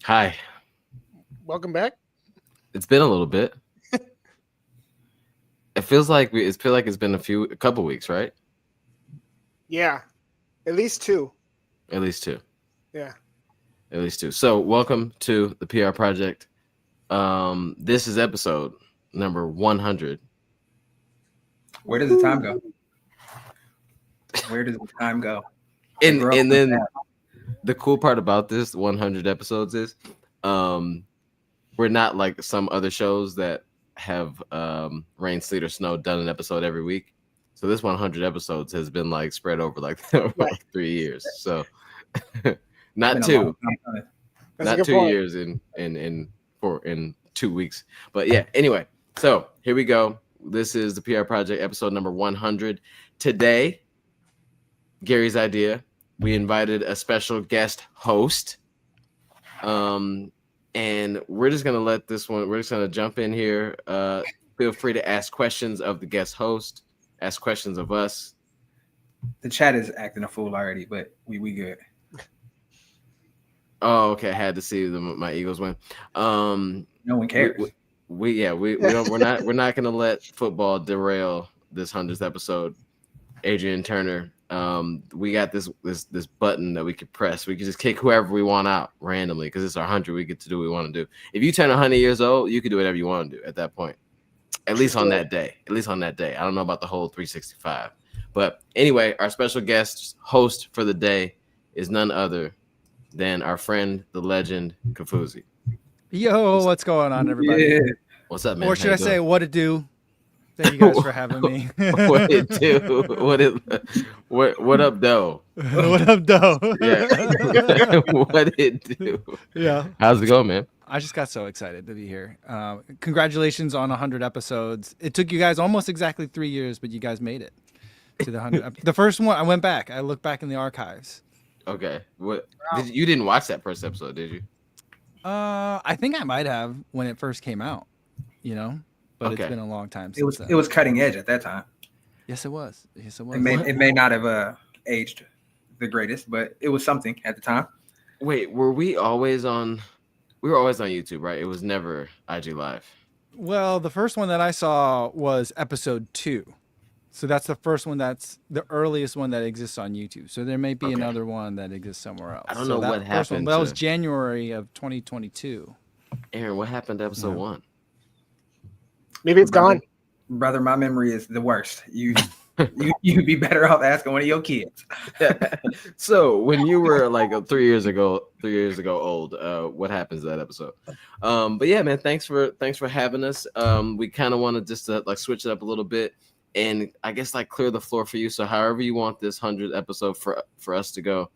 Hi. Welcome back. It's been a little bit. It feels like it's been a couple weeks, right? Yeah, at least two. At least two. Yeah. At least two. So, welcome to the PR project. This is episode number 100. Where does the time go? Where does the time go? And then the cool part about this 100 episodes is we're not like some other shows that have rain, sleet, or snow done an episode every week. So this 100 episodes has been like spread over like 3 years. So not two, not 2 years in 2 weeks. But yeah, anyway, so here we go. This is the PR project episode number 100. Today, Gary's idea. We invited a special guest host. And we're just gonna let this one. We're just gonna jump in here. Feel free to ask questions of the guest host. Ask questions of us. The chat is acting a fool already, but we good. Oh, okay. I had to see my Eagles win. No one cares. We're not gonna let football derail this 100th episode. Adrian Turner. We got this button that we could press. We could just kick whoever we want out randomly because it's our 100. We get to do what we want to do. If you turn 100 years old, you can do whatever you want to do at that point. At least on that day. I don't know about the whole 365. But anyway, our special guest host for the day is none other than our friend, the legend, Kafuzi. Yo, what's going on, everybody? Yeah. What's up, man? Or should I say, what it do? Thank you guys for having me. What it do? What up, though? What up, though? Yeah. What it do? Yeah. How's it going, man? I just got so excited to be here. Congratulations on 100 episodes. It took you guys almost exactly 3 years, but you guys made it to the 100. The first one, I went back. I looked back in the archives. Okay. You didn't watch that first episode, did you? I think I might have when it first came out, but Okay. It's been a long time It was since it was cutting edge at that time. Yes, it was. Yes, it was. It may not have aged the greatest, but it was something at the time. Wait, were we always on? We were always on YouTube, right? It was never IG Live. Well, the first one that I saw was episode 2. So that's the first one. That's the earliest one that exists on YouTube. So there may be another one that exists somewhere else. I don't know what happened. That was January of 2022. Aaron, what happened to episode 1? Maybe it's gone. Brother, my memory is the worst. You'd be better off asking one of your kids. So when you were like 3 years ago old, what happens to that episode? But yeah, man, thanks for having us. We kind of want to just like switch it up a little bit and I guess like clear the floor for you. So however you want this 100th episode for us to go.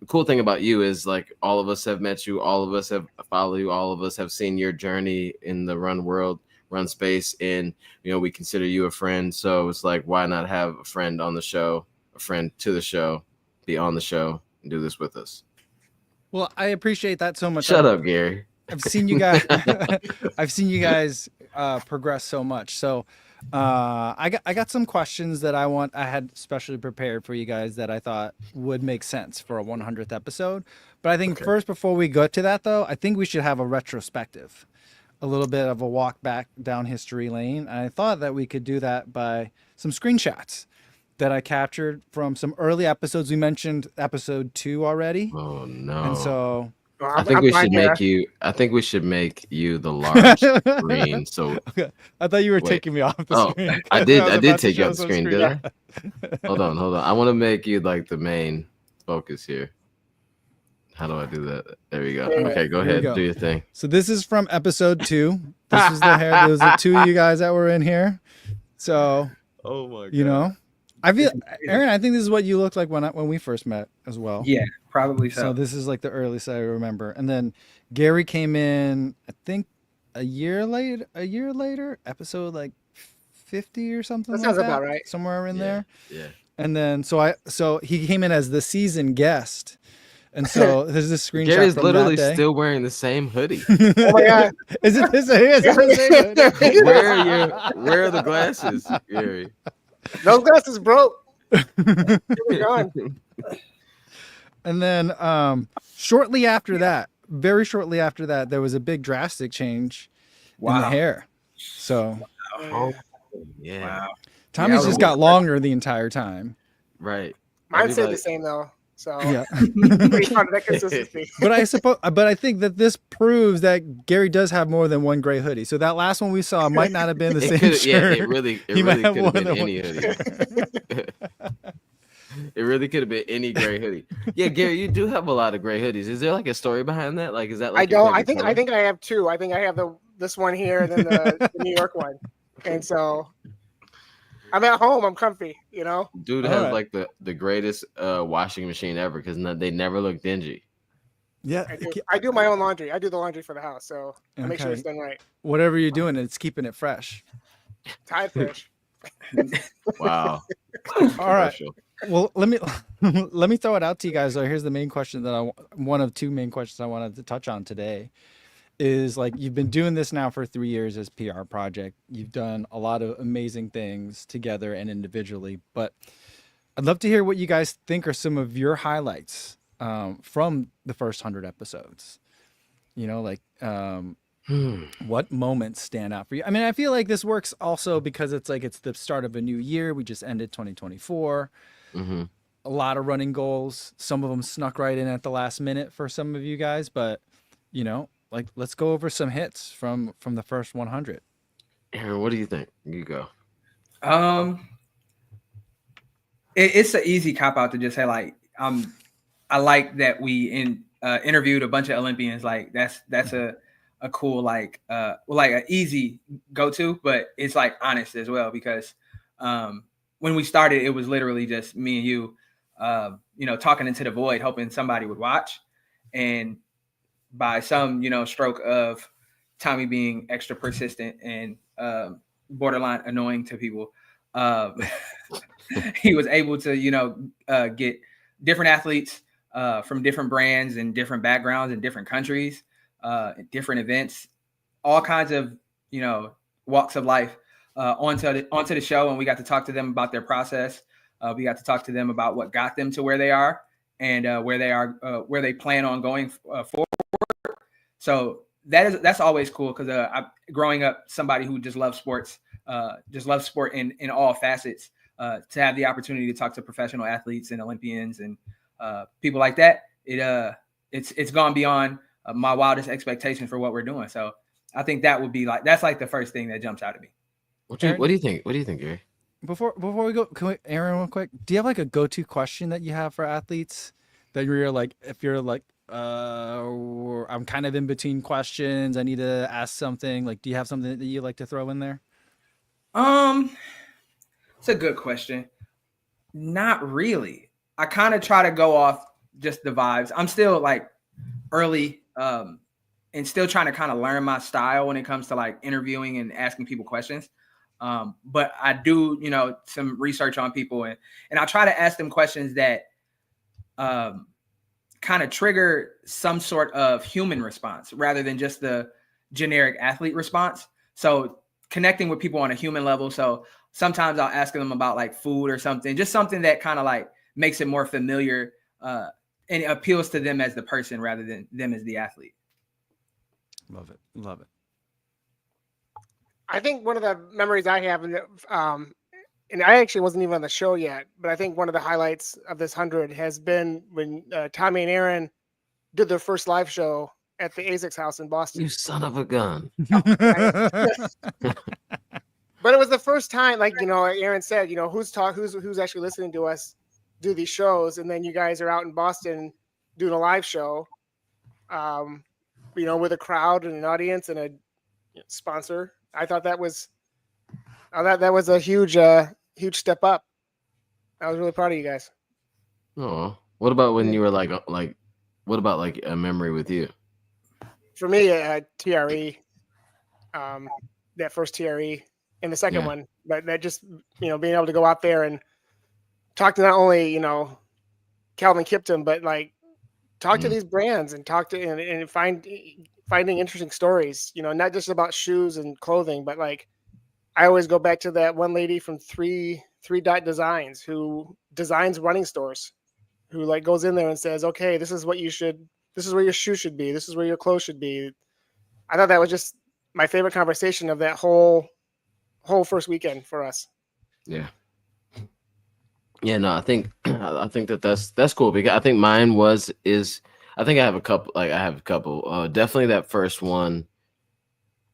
The cool thing about you is like all of us have met you, all of us have followed you, all of us have seen your journey in the run world, run space, and we consider you a friend. So it's like, why not have a friend on the show, a friend to the show, be on the show and do this with us? Well, I appreciate that so much. Shut up, Gary. I've seen you guys. I've seen you guys progress so much. So I got some questions that I had specially prepared for you guys that I thought would make sense for a 100th episode. But I think first, before we go to that, though, I think we should have a retrospective. A little bit of a walk back down history lane. And I thought that we could do that by some screenshots that I captured from some early episodes. We mentioned episode 2 already. Oh no. And so I think we should make you the large screen. So okay. I thought you were taking me off the screen. I did take you off the screen, did I? Hold on. I want to make you like the main focus here. How do I do that? There we go. Okay, go ahead. Do your thing. So this is from episode 2. This was the hair. There was the 2 of you guys that were in here. So, oh my God. I feel, Aaron, I think this is what you looked like when we first met as well. Yeah, probably so. So this is like the earliest I remember. And then Gary came in, I think a year later, episode like 50 or something. That sounds about right. Somewhere in there. Yeah. And then so he came in as the season guest. And so there's this screenshot. Gary's from literally that day. still wearing the same hoodie. Oh my God! Is it this? Is it the same hoodie? Where are the glasses, Gary? Those glasses broke. They're gone. And then shortly after that, very shortly after that, there was a big drastic change in the Wow. hair. So Oh, yeah. Wow. Tommy's Yeah, just got longer the entire time. Right. Mine stayed Everybody- the same though. So Yeah. pretty proud of that consistency. But I think that this proves that Gary does have more than one gray hoodie. So that last one we saw might not have been the same shirt. Yeah, it really He might have could more have been than any hoodie. It really could have been any gray hoodie. Yeah, Gary, you do have a lot of gray hoodies. Is there like a story behind that? Like, is that like I your don't. I favorite think color? I have two. I think I have this one here, and then the New York one. And so I'm at home. I'm comfy. You know. Dude All has right. like the greatest washing machine ever because they never look dingy. Yeah. I do my own laundry. I do the laundry for the house, so I make sure it's Okay. done right. Whatever you're doing, it's keeping it fresh. Tide fish. Wow. All right. Commercial. Well, let me throw it out to you guys. So here's the main question that one of two main questions I wanted to touch on today is like you've been doing this now for 3 years as PR project. You've done a lot of amazing things together and individually, but I'd love to hear what you guys think are some of your highlights from the first 100 episodes. You know, like what moments stand out for you? I mean, I feel like this works also because it's the start of a new year. We just ended 2024. Mm-hmm. A lot of running goals. Some of them snuck right in at the last minute for some of you guys, but you know, like let's go over some hits from the first 100. Aaron, what do you think? You go. It's an easy cop out to just say like I like that we interviewed a bunch of Olympians. Like that's a cool like an easy go to, but it's like honest as well because when we started, it was literally just me and you, talking into the void, hoping somebody would watch. And by some, stroke of Tommy being extra persistent and borderline annoying to people, he was able to, get different athletes from different brands and different backgrounds and different countries, different events, all kinds of, walks of life onto the show. And we got to talk to them about their process. We got to talk to them about what got them to where they are and where they plan on going forward. So that's always cool because growing up, somebody who just loves sports, sport in all facets, to have the opportunity to talk to professional athletes and Olympians and people like that, it's gone beyond my wildest expectation for what we're doing. So I think that would be that's the first thing that jumps out at me. What do you think? What do you think, Gary? Before we go, Aaron, real quick, do you have like a go-to question that you have for athletes that you're like, if you're like, I'm kind of in between questions, I need to ask something, like, do you have something that you like to throw in there? It's a good question. Not really. I kind of try to go off just the vibes. I'm still like early, and still trying to kind of learn my style when it comes to like interviewing and asking people questions. But I do, some research on people and I try to ask them questions that kind of trigger some sort of human response rather than just the generic athlete response. So connecting with people on a human level. So sometimes I'll ask them about like food or something, just something that kind of like makes it more familiar and appeals to them as the person rather than them as the athlete. Love it. Love it. I think one of the memories I have, and I actually wasn't even on the show yet, but I think one of the highlights of this 100 has been when Tommy and Aaron did their first live show at the ASICS house in Boston. You son of a gun. But it was the first time, like, Aaron said, who's actually listening to us do these shows, and then you guys are out in Boston doing a live show, with a crowd and an audience and a sponsor. I thought that was a huge step up. I was really proud of you guys. Oh, what about when you were like what about like a memory with you? For me, TRE, that first TRE and the second one, but that just, being able to go out there and talk to not only, Calvin Kipton, but like talk to these brands and talk to and finding interesting stories, not just about shoes and clothing, but like I always go back to that one lady from Three Dot Designs who designs running stores, who like goes in there and says, okay, this is This is where your shoe should be. This is where your clothes should be. I thought that was just my favorite conversation of that whole first weekend for us. Yeah. Yeah, no, I think that's cool because I think mine is I think I have a couple. Definitely that first one,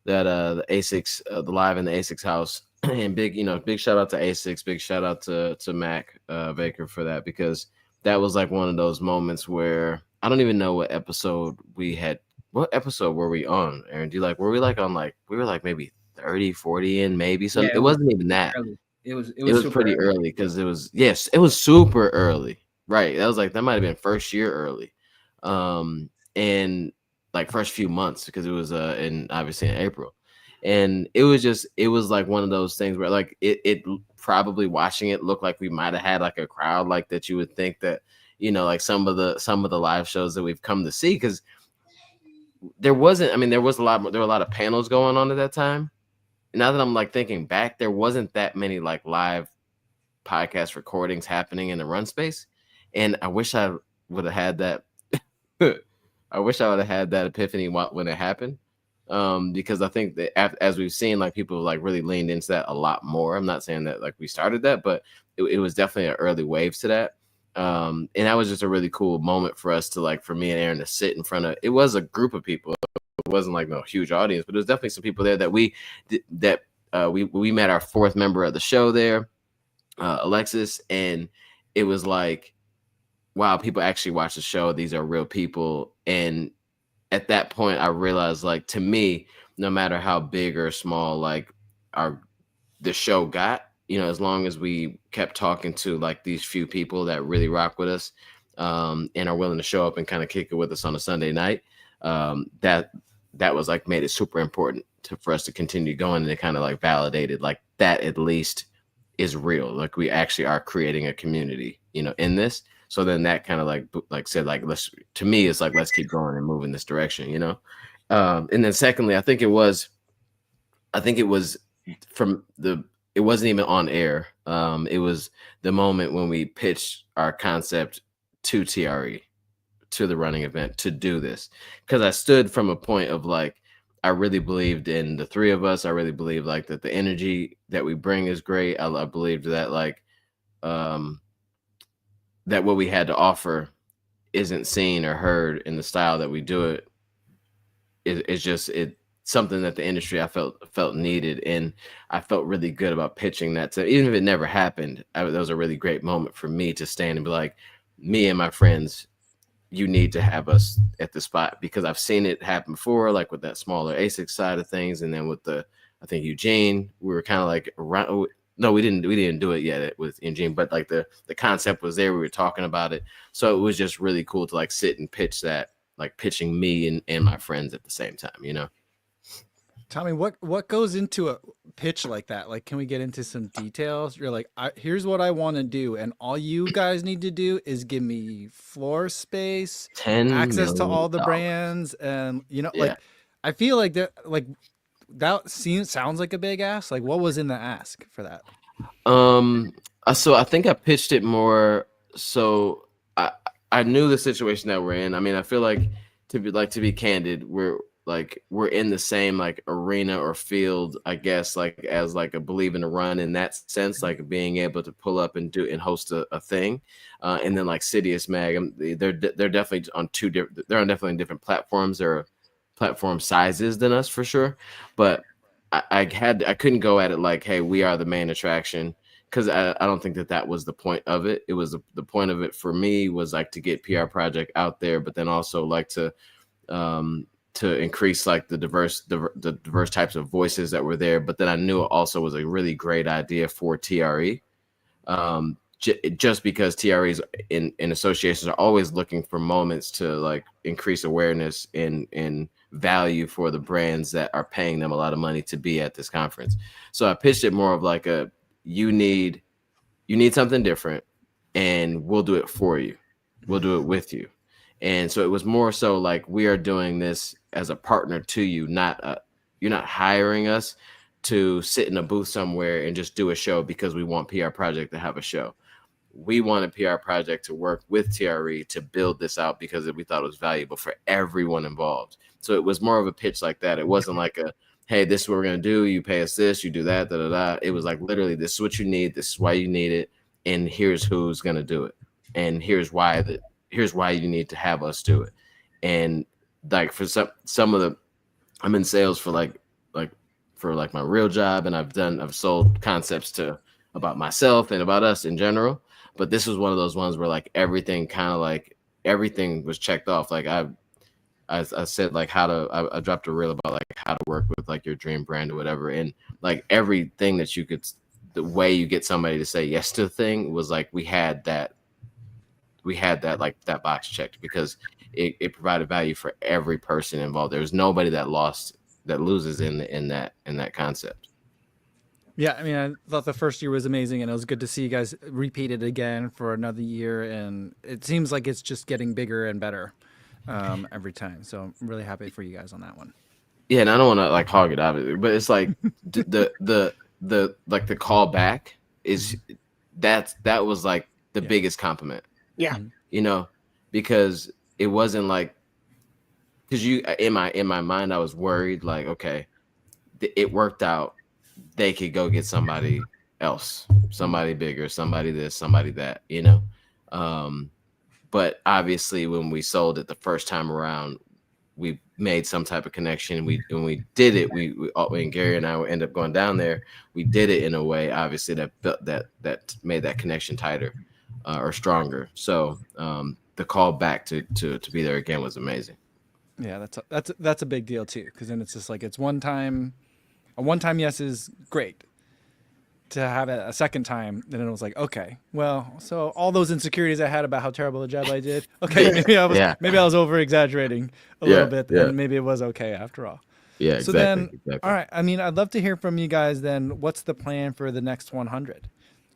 that the A6 the live in the A6 house, and big shout out to A6, big shout out to Mac Baker for that, because that was like one of those moments where I don't even know what episode we had. What episode were we on, Aaron? Were we like on we were like maybe 30, 40 in, maybe something? Yeah, it wasn't even that. Early. It was Pretty early because it was super early. Right. That might have been first year early. And like first few months, because it was obviously in April. And it was like one of those things where like it probably watching it looked like we might have had like a crowd like that you would think that, like some of the live shows that we've come to see, because there were a lot of panels going on at that time. Now that I'm like thinking back, there wasn't that many like live podcast recordings happening in the run space. And I wish I would have had that. I wish I would have had that epiphany when it happened. Because I think that as we've seen, like people like really leaned into that a lot more. I'm not saying that like we started that, but it was definitely an early wave to that. And that was just a really cool moment for us to like, for me and Aaron to sit in front of, it was a group of people. It wasn't like no huge audience, but there was definitely some people there that we met our fourth member of the show there, Alexis, and it was like, wow, people actually watch the show. These are real people. And at that point, I realized, like, to me, no matter how big or small like the show got, as long as we kept talking to like these few people that really rock with us, and are willing to show up and kind of kick it with us on a Sunday night, that was like made it super important for us to continue going, and it kind of like validated like that at least is real. Like we actually are creating a community, in this. So then that kind of like said, like, let's keep going and move in this direction, and then secondly, I think it was it wasn't even on air. It was the moment when we pitched our concept to TRE, to the running event, to do this, because I stood from a point of like, I really believed in the three of us. I really believe like that the energy that we bring is great. I believed that like that what we had to offer isn't seen or heard in the style that we do it. It's just something that the industry I felt needed, and I felt really good about pitching that to, even if it never happened. That was a really great moment for me to stand and be like, me and my friends, you need to have us at the spot, because I've seen it happen before, like with that smaller ASIC side of things, and then with I think Eugene, we were kind of like around. No, we didn't do it yet with Eugene, but like the concept was there. We were talking about it, so it was just really cool to like sit and pitch that, like pitching me and my friends at the same time. Tommy, what goes into a pitch like that? Like, can we get into some details? You're like, here's what I want to do, and all you guys need to do is give me floor space, access to all the brands, and like, I feel like that sounds like a big ask. Like, what was in the ask for that? So I think I pitched it more. So I knew the situation that we're in. I mean, I feel like to be candid, we're in the same like arena or field, I guess, like as like a Believe in the Run in that sense, like being able to pull up and do and host a thing, and then like Sidious Mag, they're definitely on definitely different platforms. They're platform sizes than us for sure, but I couldn't go at it like, hey, we are the main attraction, because I don't think that was the point of it. It was the point of it for me was like to get PR Project out there, but then also like to increase like the diverse types of voices that were there. But then I knew it also was a really great idea for TRE, just because TREs in associations are always looking for moments to like increase awareness and value for the brands that are paying them a lot of money to be at this conference. So I pitched it more of like you need something different, and we'll do it for you. We'll do it with you. And so it was more so like, we are doing this as a partner to you, you're not hiring us to sit in a booth somewhere and just do a show because we want PR Project to have a show. we wanted PR Project to work with TRE to build this out because we thought it was valuable for everyone involved. So it was more of a pitch like that. It wasn't like a, hey, this is what we're going to do. You pay us this, you do that, da, da, da. It was like literally, this is what you need. This is why you need it. And here's who's going to do it. And here's why you need to have us do it. And like for some of the, I'm in sales for like my real job. And I've sold concepts about myself and about us in general. But this was one of those ones where like everything was checked off. Like I said, like I dropped a reel about like how to work with like your dream brand or whatever. And like everything that you could, the way you get somebody to say yes to the thing was like, we had that like that box checked because it provided value for every person involved. There was nobody that loses in that concept. Yeah, I mean, I thought the first year was amazing, and it was good to see you guys repeat it again for another year. And it seems like it's just getting bigger and better every time. So I'm really happy for you guys on that one. Yeah, and I don't want to like hog it obviously, but it's like the like the call back is that was like the biggest compliment. Yeah, you know, because it wasn't like, because you in my mind I was worried like, okay, it worked out. They could go get somebody else, somebody bigger, somebody this, somebody that, you know. But obviously when we sold it the first time around, we made some type of connection. When we did it, when Gary and I would end up going down there, we did it in a way, obviously, that made that connection tighter or stronger. So the call back to be there again was amazing. Yeah, that's a big deal too, because then it's just like it's one time. A one-time yes is great. To have it a second time, then it was like, okay, well, so all those insecurities I had about how terrible a job I did, okay, maybe I was over exaggerating a little bit, and maybe it was okay after all. Yeah, so exactly. All right, I mean, I'd love to hear from you guys then. What's the plan for the next 100?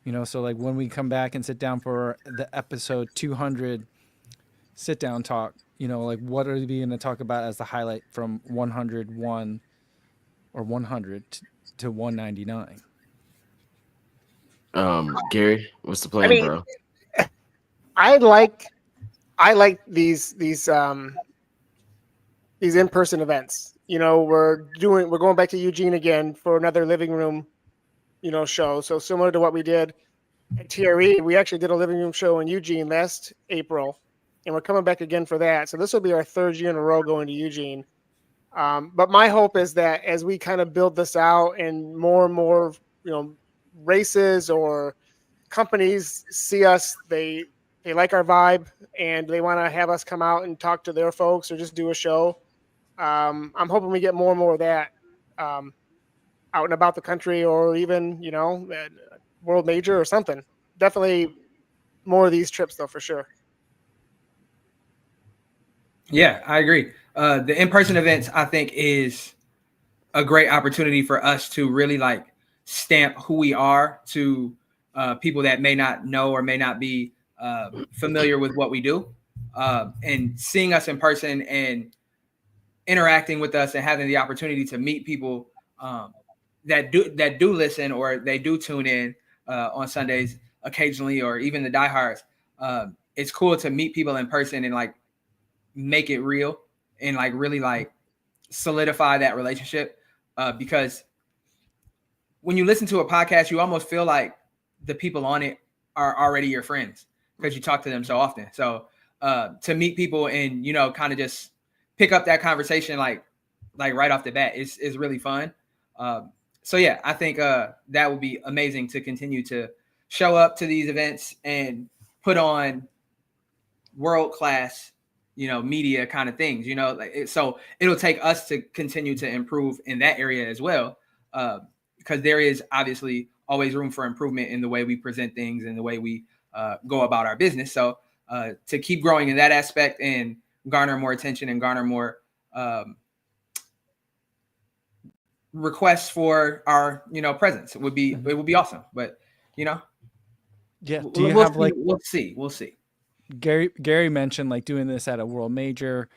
You know, so like when we come back and sit down for the episode 200 sit down talk, you know, like what are we going to talk about as the highlight from 101 or 100 to 199? Gary, what's the plan, bro? I like these in-person events. You know, we're going back to Eugene again for another living room, you know, show. So similar to what we did at TRE, we actually did a living room show in Eugene last April, and we're coming back again for that. So this will be our third year in a row going to Eugene. But my hope is that as we kind of build this out and more, you know, races or companies see us, they like our vibe and they want to have us come out and talk to their folks or just do a show. I'm hoping we get more and more of that out and about the country, or even, you know, World Major or something. Definitely more of these trips though, for sure. Yeah, I agree. The in-person events, I think, is a great opportunity for us to really like stamp who we are to people that may not know or may not be familiar with what we do. And seeing us in person and interacting with us and having the opportunity to meet people that do listen or they do tune in on Sundays occasionally, or even the diehards. It's cool to meet people in person and like make it real and like really like solidify that relationship, because when you listen to a podcast, you almost feel like the people on it are already your friends because you talk to them so often. So to meet people and, you know, kind of just pick up that conversation like right off the bat is really fun. So yeah, I think that would be amazing to continue to show up to these events and put on world-class, you know, media kind of things, you know, like so it'll take us to continue to improve in that area as well. Because there is obviously always room for improvement in the way we present things and the way we go about our business. So to keep growing in that aspect and garner more attention and garner more requests for our, you know, presence it would be awesome. But, you know, yeah, we'll see. Gary mentioned like doing this at a world major.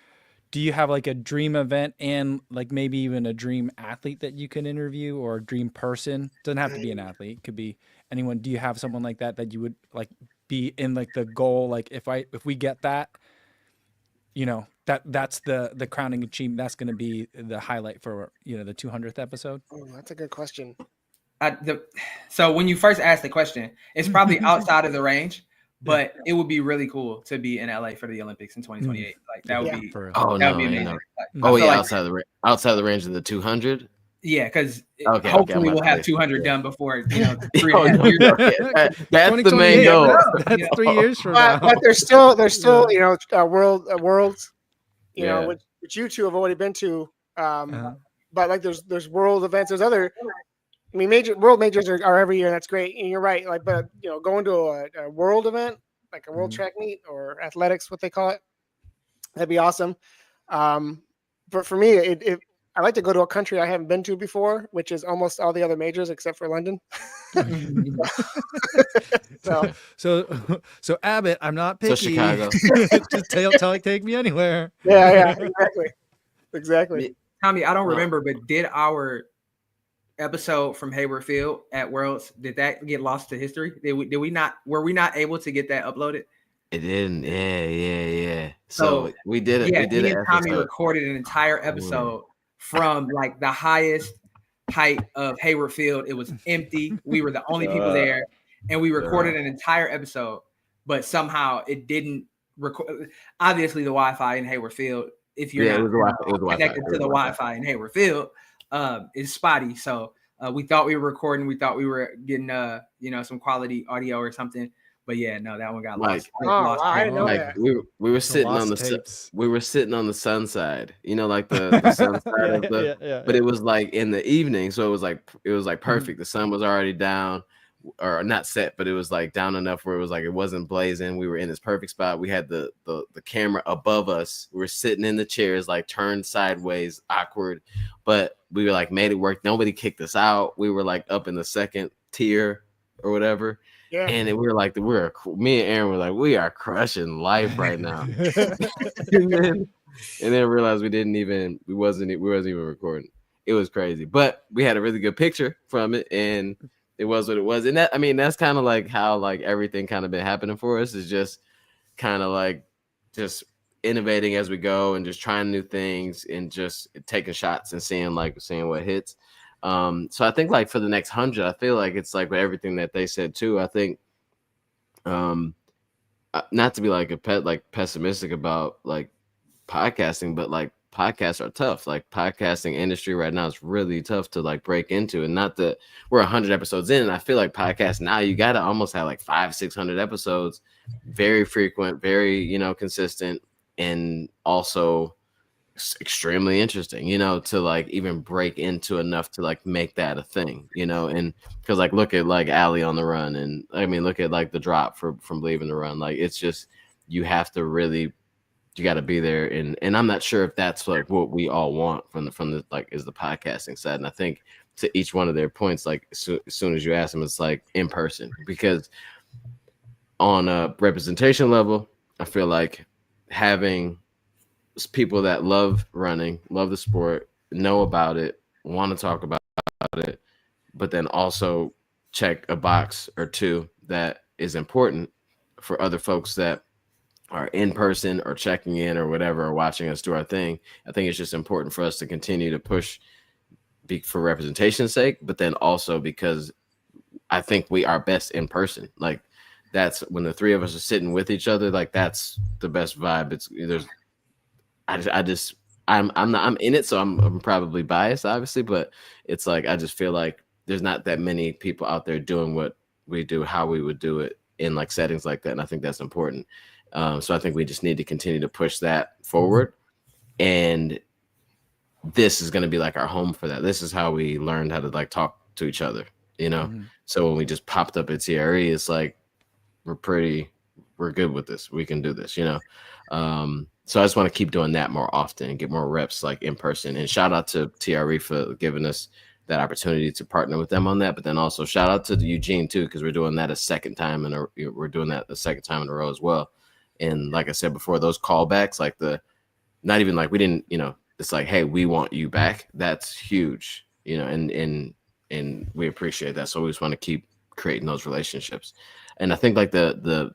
Do you have like a dream event and like maybe even a dream athlete that you can interview, or a dream person? Doesn't have to be an athlete, could be anyone. Do you have someone like that you would like be in like the goal? Like if we get that, you know, that's the crowning achievement. That's going to be the highlight for, you know, the 200th episode. Oh, that's a good question. So when you first asked the question, it's probably outside of the range, but it would be really cool to be in LA for the Olympics in 2028. Like that would be. Oh that no, would be you amazing. know. Like, Oh yeah, like, outside the range of the 200. Yeah, because Okay, hopefully I'm we'll about to have say. 200 done before, you know, Oh, no, no, yeah, that's the main 2028, goal. That's 3 years from now. But there's still you know, worlds, you know, which you two have already been to. But like there's world events. There's other. I mean, world majors are every year. And that's great, and you're right. Like, but you know, going to a world event, like a world track meet or athletics, what they call it, that'd be awesome. But for me, I like to go to a country I haven't been to before, which is almost all the other majors except for London. So Abbott, I'm not picky. So Chicago. Just take me anywhere. Yeah, exactly. Tommy, I don't remember, but did our episode from Hayward Field at Worlds, did that get lost to history? Were we not able to get that uploaded? It didn't. Yeah. So we did it. Yeah, we did me it. and Tommy recorded an entire episode from like the highest height of Hayward Field. It was empty. We were the only people there, and we recorded an entire episode. But somehow it didn't record. Obviously, the Wi-Fi in Hayward Field, if you're not connected to the Wi-Fi in Hayward Field, is spotty. So we thought we were recording. We thought we were getting you know, some quality audio or something. But yeah, no, that one got lost. I didn't know that. We were sitting on the sun side, you know, like the sun side of the. But it was like in the evening, so it was like perfect. The sun was already down, or not set, but it was like down enough where it was like it wasn't blazing. We were in this perfect spot. We had the camera above us. We were sitting in the chairs, like turned sideways, awkward, but we were like made it work. Nobody kicked us out. We were like up in the second tier or whatever. Yeah. And we were like, me and Aaron were like, we are crushing life right now. and then realized we wasn't even recording. It was crazy, but we had a really good picture from it, and it was what it was. And that's kind of like how like everything kind of been happening for us, is just kind of like just innovating as we go and just trying new things and just taking shots and seeing what hits. So I think like for the next 100, I feel like it's like with everything that they said too. I think, not to be like pessimistic about like podcasting, but like podcasts are tough. Like podcasting industry right now is really tough to like break into, and not that we're 100 episodes in. And I feel like podcasts now, you got to almost have like 500-600 episodes, very frequent, very, you know, consistent, and also extremely interesting, you know, to like even break into enough to like make that a thing, you know. And because like look at like Ali on the Run, and I mean look at like the Drop from Leaving the Run. Like it's just, you have to really, you got to be there, and I'm not sure if that's like what we all want from the like is the podcasting side. And I think to each one of their points, like as soon as you ask them, it's like in person, because on a representation level, I feel like having people that love running, love the sport, know about it, want to talk about it, but then also check a box or two that is important for other folks that are in person or checking in or whatever, or watching us do our thing. I think it's just important for us to continue to push for representation's sake, but then also because I think we are best in person. Like that's when the three of us are sitting with each other, like that's the best vibe. I'm in it, so I'm probably biased, obviously, but it's like I just feel like there's not that many people out there doing what we do, how we would do it in like settings like that, and I think that's important. So I think we just need to continue to push that forward, and this is going to be like our home for that. This is how we learned how to like talk to each other, you know. So when we just popped up at TRE, it's like we're good with this. We can do this, you know. So I just want to keep doing that more often and get more reps like in person. And shout out to TRE for giving us that opportunity to partner with them on that. But then also shout out to Eugene too, because we're doing that a second time in a row as well. And like I said before, those callbacks, like not even like we didn't, you know, it's like, hey, we want you back. That's huge, you know, and we appreciate that. So we just want to keep creating those relationships. And I think like the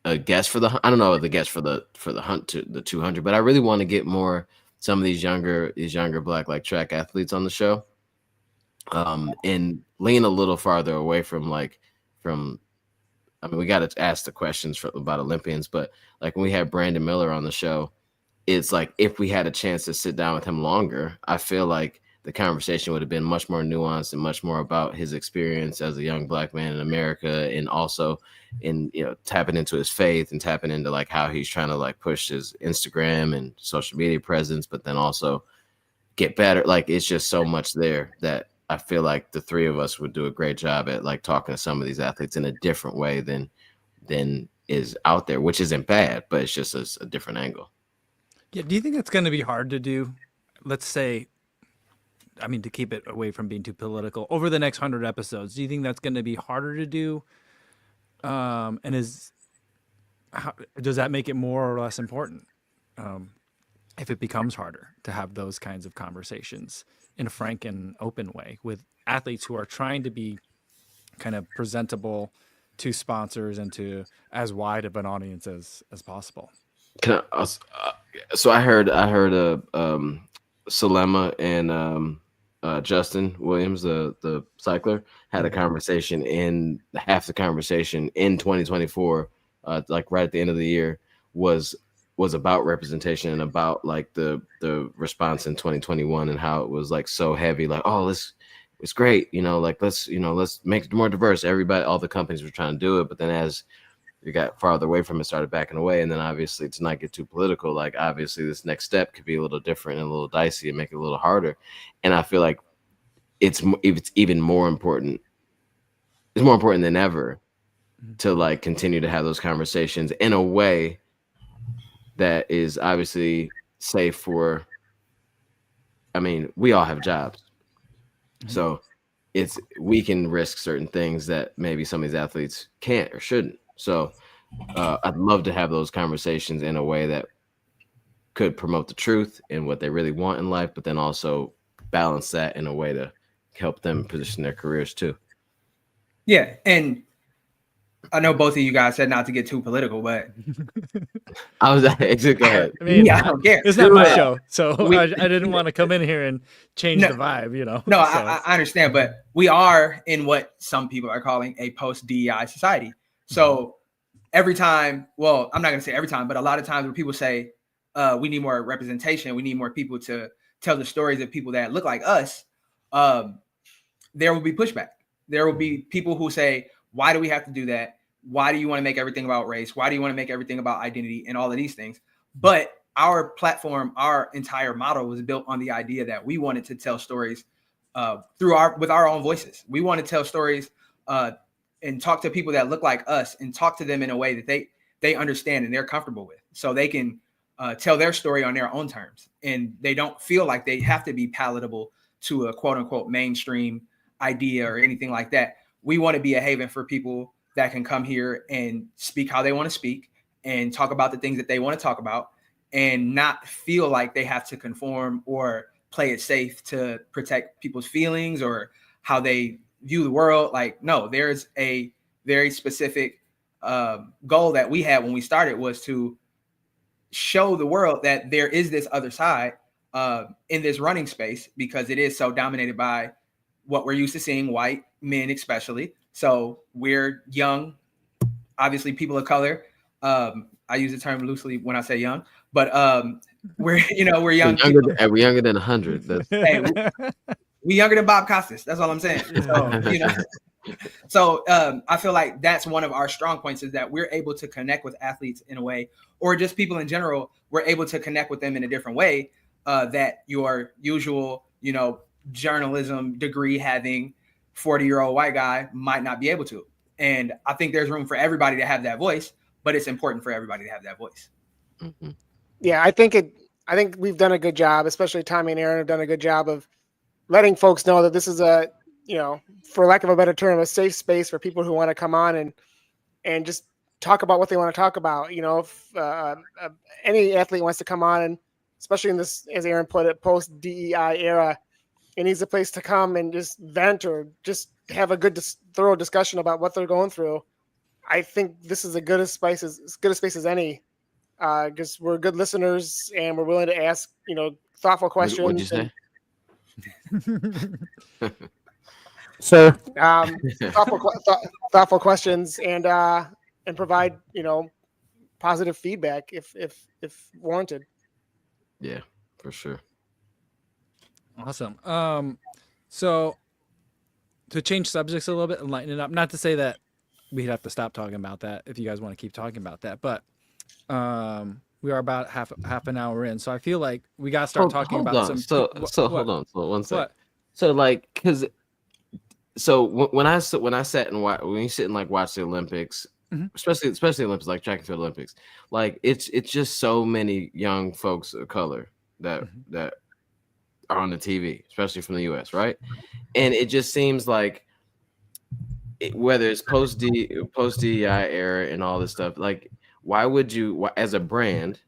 a guest for the, I don't know the guest for the hunt to the 200, but I really want to get more some of these younger black like track athletes on the show, and lean a little farther away from I mean, we got to ask the questions about Olympians, but like when we had Brandon Miller on the show, it's like if we had a chance to sit down with him longer, I feel like the conversation would have been much more nuanced and much more about his experience as a young black man in America, and also in, you know, tapping into his faith and tapping into like how he's trying to like push his Instagram and social media presence, but then also get better. Like it's just so much there that I feel like the three of us would do a great job at like talking to some of these athletes in a different way than is out there, which isn't bad, but it's just a different angle. Yeah. Do you think it's going to be hard to do? Let's say, I mean, to keep it away from being too political, over the next 100 episodes, do you think that's going to be harder to do? And does that make it more or less important? If it becomes harder to have those kinds of conversations in a frank and open way with athletes who are trying to be kind of presentable to sponsors and to as wide of an audience as possible. So I heard Salema and Justin Williams, the cycler, had a conversation in half the conversation in 2024, like right at the end of the year, was about representation and about like the response in 2021 and how it was like so heavy, like, oh, it's great, you know, like let's make it more diverse. Everybody, all the companies were trying to do it, but then as we got farther away from it, started backing away. And then obviously, to not get too political, like obviously this next step could be a little different and a little dicey and make it a little harder. And I feel like it's even more important. It's more important than ever to like continue to have those conversations in a way that is obviously safe for, I mean, we all have jobs. So we can risk certain things that maybe some of these athletes can't or shouldn't. So I'd love to have those conversations in a way that could promote the truth and what they really want in life, but then also balance that in a way to help them position their careers too. Yeah. And I know both of you guys said not to get too political, but I was go ahead. I mean, yeah, I don't care. It's not my show, so I didn't want to come in here and change the vibe, you know. No, so I understand, but we are in what some people are calling a post-DEI society. So every time, well, I'm not going to say every time, but a lot of times when people say we need more representation, we need more people to tell the stories of people that look like us, there will be pushback. There will be people who say, why do we have to do that? Why do you want to make everything about race? Why do you want to make everything about identity and all of these things? But our platform, our entire model was built on the idea that we wanted to tell stories with our own voices. We want to tell stories and talk to people that look like us and talk to them in a way that they understand and they're comfortable with, so they can tell their story on their own terms. And they don't feel like they have to be palatable to a quote unquote mainstream idea or anything like that. We want to be a haven for people that can come here and speak how they want to speak and talk about the things that they want to talk about and not feel like they have to conform or play it safe to protect people's feelings or how they view the world. Like, no, there's a very specific goal that we had when we started, was to show the world that there is this other side in this running space, because it is so dominated by what we're used to seeing, white men especially. So we're young, obviously people of color. I use the term loosely when I say young, but we're young. We're younger than 100. Hey, we younger than Bob Costas. That's all I'm saying. So, I feel like that's one of our strong points, is that we're able to connect with athletes in a way, or just people in general, we're able to connect with them in a different way that your usual, journalism degree having 40-year-old white guy might not be able to. And I think there's room for everybody to have that voice, but it's important for everybody to have that voice. Mm-hmm. Yeah, I think we've done a good job, especially Tommy and Aaron have done a good job of letting folks know that this is a, for lack of a better term, a safe space for people who want to come on and just talk about what they want to talk about. If any athlete wants to come on, and especially in this, as Aaron put it, post DEI era, it needs a place to come and just vent or just have a good, thorough discussion about what they're going through. I think this is as good a space as any, because we're good listeners and we're willing to ask, thoughtful What'd you questions. say? Sir, thoughtful questions and provide positive feedback if warranted. Yeah, for sure. Awesome. So to change subjects a little bit and lighten it up, not to say that we'd have to stop talking about that if you guys want to keep talking about that, but we are about half an hour in, so I feel like we got to start talking hold about on. some. Hold on. So one second. What? So like, because when I sat and when you sit and like watch the Olympics, especially Olympics, like track and field Olympics, like it's just so many young folks of color that are on the TV, especially from the U.S., right? And it just seems like whether it's post DEI era and all this stuff, like why would you, as a brand,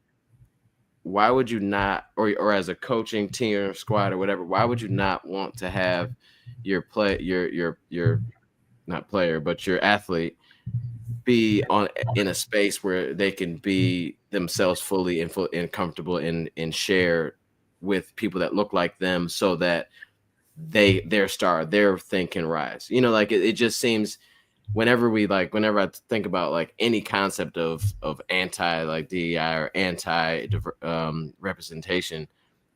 why would you not, or as a coaching team or squad or whatever, why would you not want to have your not player, but your athlete be in a space where they can be themselves fully and comfortable and share with people that look like them, so that their thing can rise. Like it just seems whenever I think about like any concept of anti like DEI or anti representation,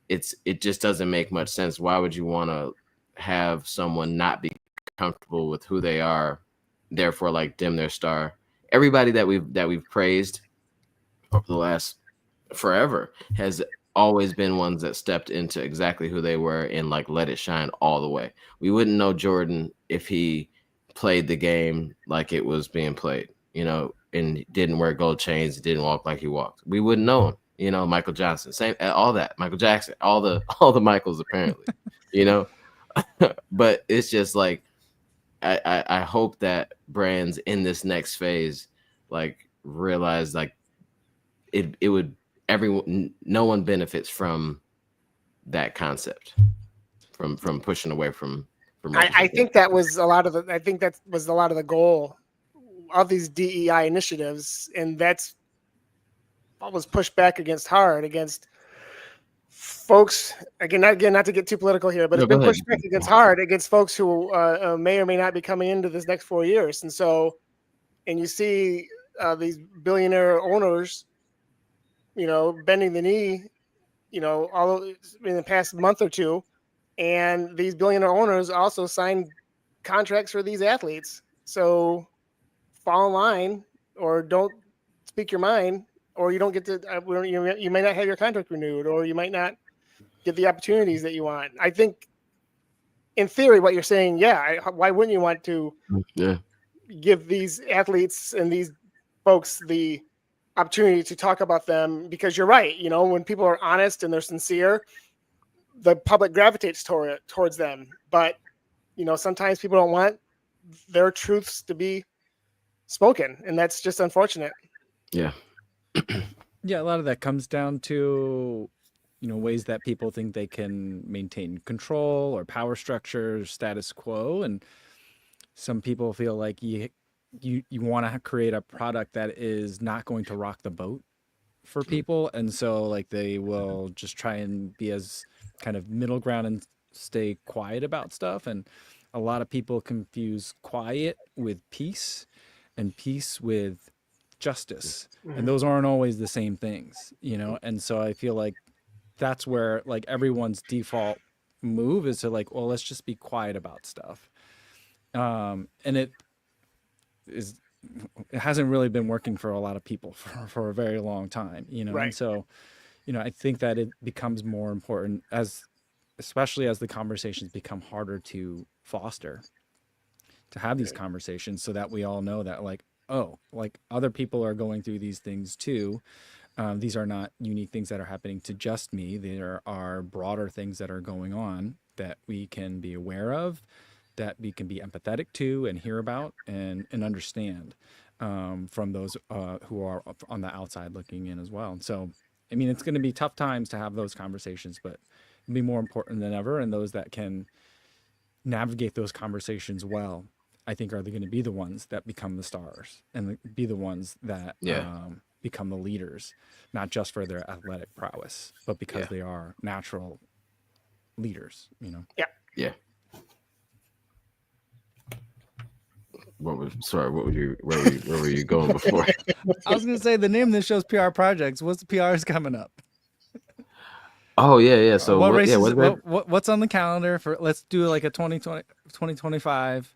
it just doesn't make much sense. Why would you want to have someone not be comfortable with who they are, therefore like dim their star? Everybody that we've praised over the last forever has always been ones that stepped into exactly who they were and like let it shine all the way. We wouldn't know Jordan if he played the game like it was being played, and didn't wear gold chains, didn't walk like he walked. We wouldn't know him. Michael Johnson, same, all that, Michael Jackson, all the Michaels apparently, but it's just like, I hope that brands in this next phase like realize like it would no one benefits from that concept, from pushing away from I think that was a lot of the goal of these DEI initiatives, and that's what was pushed back against folks. Again, not to get too political here, but it's been pushed back against folks who may or may not be coming into this next 4 years. And you see these billionaire owners, bending the knee, all in the past month or two. And these billionaire owners also signed contracts for these athletes. So fall in line, or don't speak your mind, or you don't get to, you may not have your contract renewed, or you might not get the opportunities that you want. I think in theory, what you're saying, why wouldn't you want to give these athletes and these folks the opportunity to talk about them? Because you're right. When people are honest and they're sincere, the public gravitates towards them. But, sometimes people don't want their truths to be spoken, and that's just unfortunate. Yeah. Yeah, a lot of that comes down to, ways that people think they can maintain control or power structure, status quo. And some people feel like you want to create a product that is not going to rock the boat for people. And so like they will just try and be as kind of middle ground and stay quiet about stuff. And a lot of people confuse quiet with peace and peace with justice. And those aren't always the same things, And so I feel like that's where like everyone's default move is to like, well, let's just be quiet about stuff. And it hasn't really been working for a lot of people for a very long time, Right. And so, I think that it becomes more important especially as the conversations become harder to foster, to have these conversations, so that we all know that like, oh, like other people are going through these things too. These are not unique things that are happening to just me. There are broader things that are going on that we can be aware of, that we can be empathetic to and hear about and understand from those who are on the outside looking in as well. And so, I mean, it's going to be tough times to have those conversations, but it'll be more important than ever. And those that can navigate those conversations well I think are going to be the ones that become the stars and be the ones that become the leaders, not just for their athletic prowess, but because they are natural leaders, you know? Yeah. Where were you going before? I was going to say the name of this show's PR Projects. What's the PRs coming up? Oh yeah. So what races, what's on the calendar for, let's do like a 2025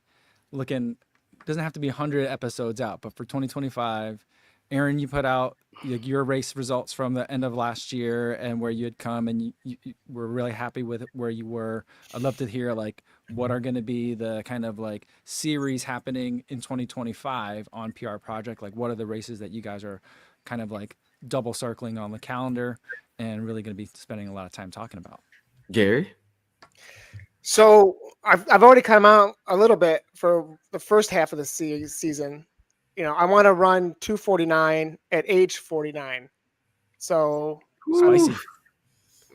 looking, doesn't have to be 100 episodes out, but for 2025, Aaron, you put out your race results from the end of last year and where you had come, and you were really happy with where you were. I'd love to hear like what are going to be the kind of like series happening in 2025 on PR Project. Like what are the races that you guys are kind of like double circling on the calendar and really going to be spending a lot of time talking about? Gary? So I've already come out a little bit for the first half of the season. You know, I want to run 249 at age 49. So Spicy.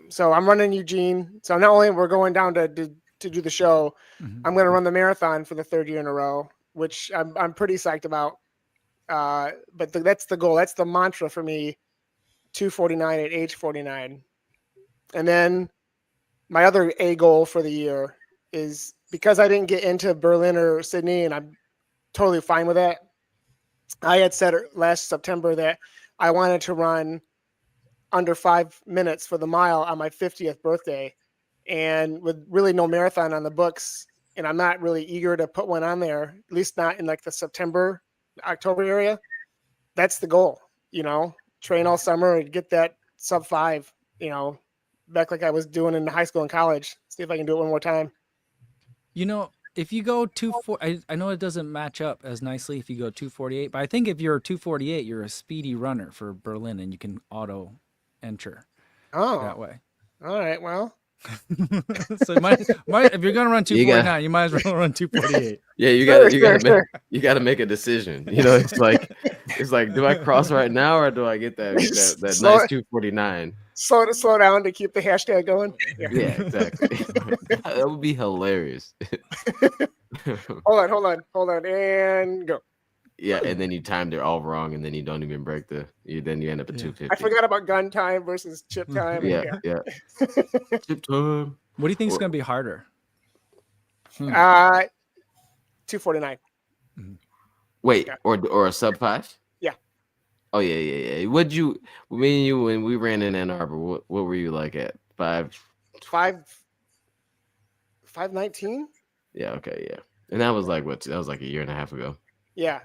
So I'm running Eugene. So not only we're going down to do the show, I'm going to run the marathon for the third year in a row, which I'm pretty psyched about. But that's the goal. That's the mantra for me. 249 at age 49. And then my other A goal for the year is, because I didn't get into Berlin or Sydney, and I'm totally fine with that. I had said last September that I wanted to run under 5 minutes for the mile on my 50th birthday. And with really no marathon on the books, and I'm not really eager to put one on there, at least not in like the September, October area. That's the goal, you know, train all summer and get that sub 5, you know, back like I was doing in high school and college. See if I can do it one more time. You know, if you go 240, I know it doesn't match up as nicely if you go 248, but I think if you're 248, you're a speedy runner for Berlin and you can auto enter that way. All right. Well, so if you're going to run 249, you might as well run 248. Yeah, you got to make a decision. You know, it's like, do I cross right now or do I get that nice 249? Slow down to keep the hashtag going. Yeah, exactly. That would be hilarious. Hold on, and go. Yeah, and then you timed it all wrong, and then you don't even break then you end up at 250. I forgot about gun time versus chip time. Yeah. Chip time. What do you think is going to be harder? 249. Wait, or a sub 5? Yeah. Oh yeah. When we ran in Ann Arbor, what were you like at 519? Yeah. Okay. Yeah. And that was like what? That was like a year and a half ago. Yeah.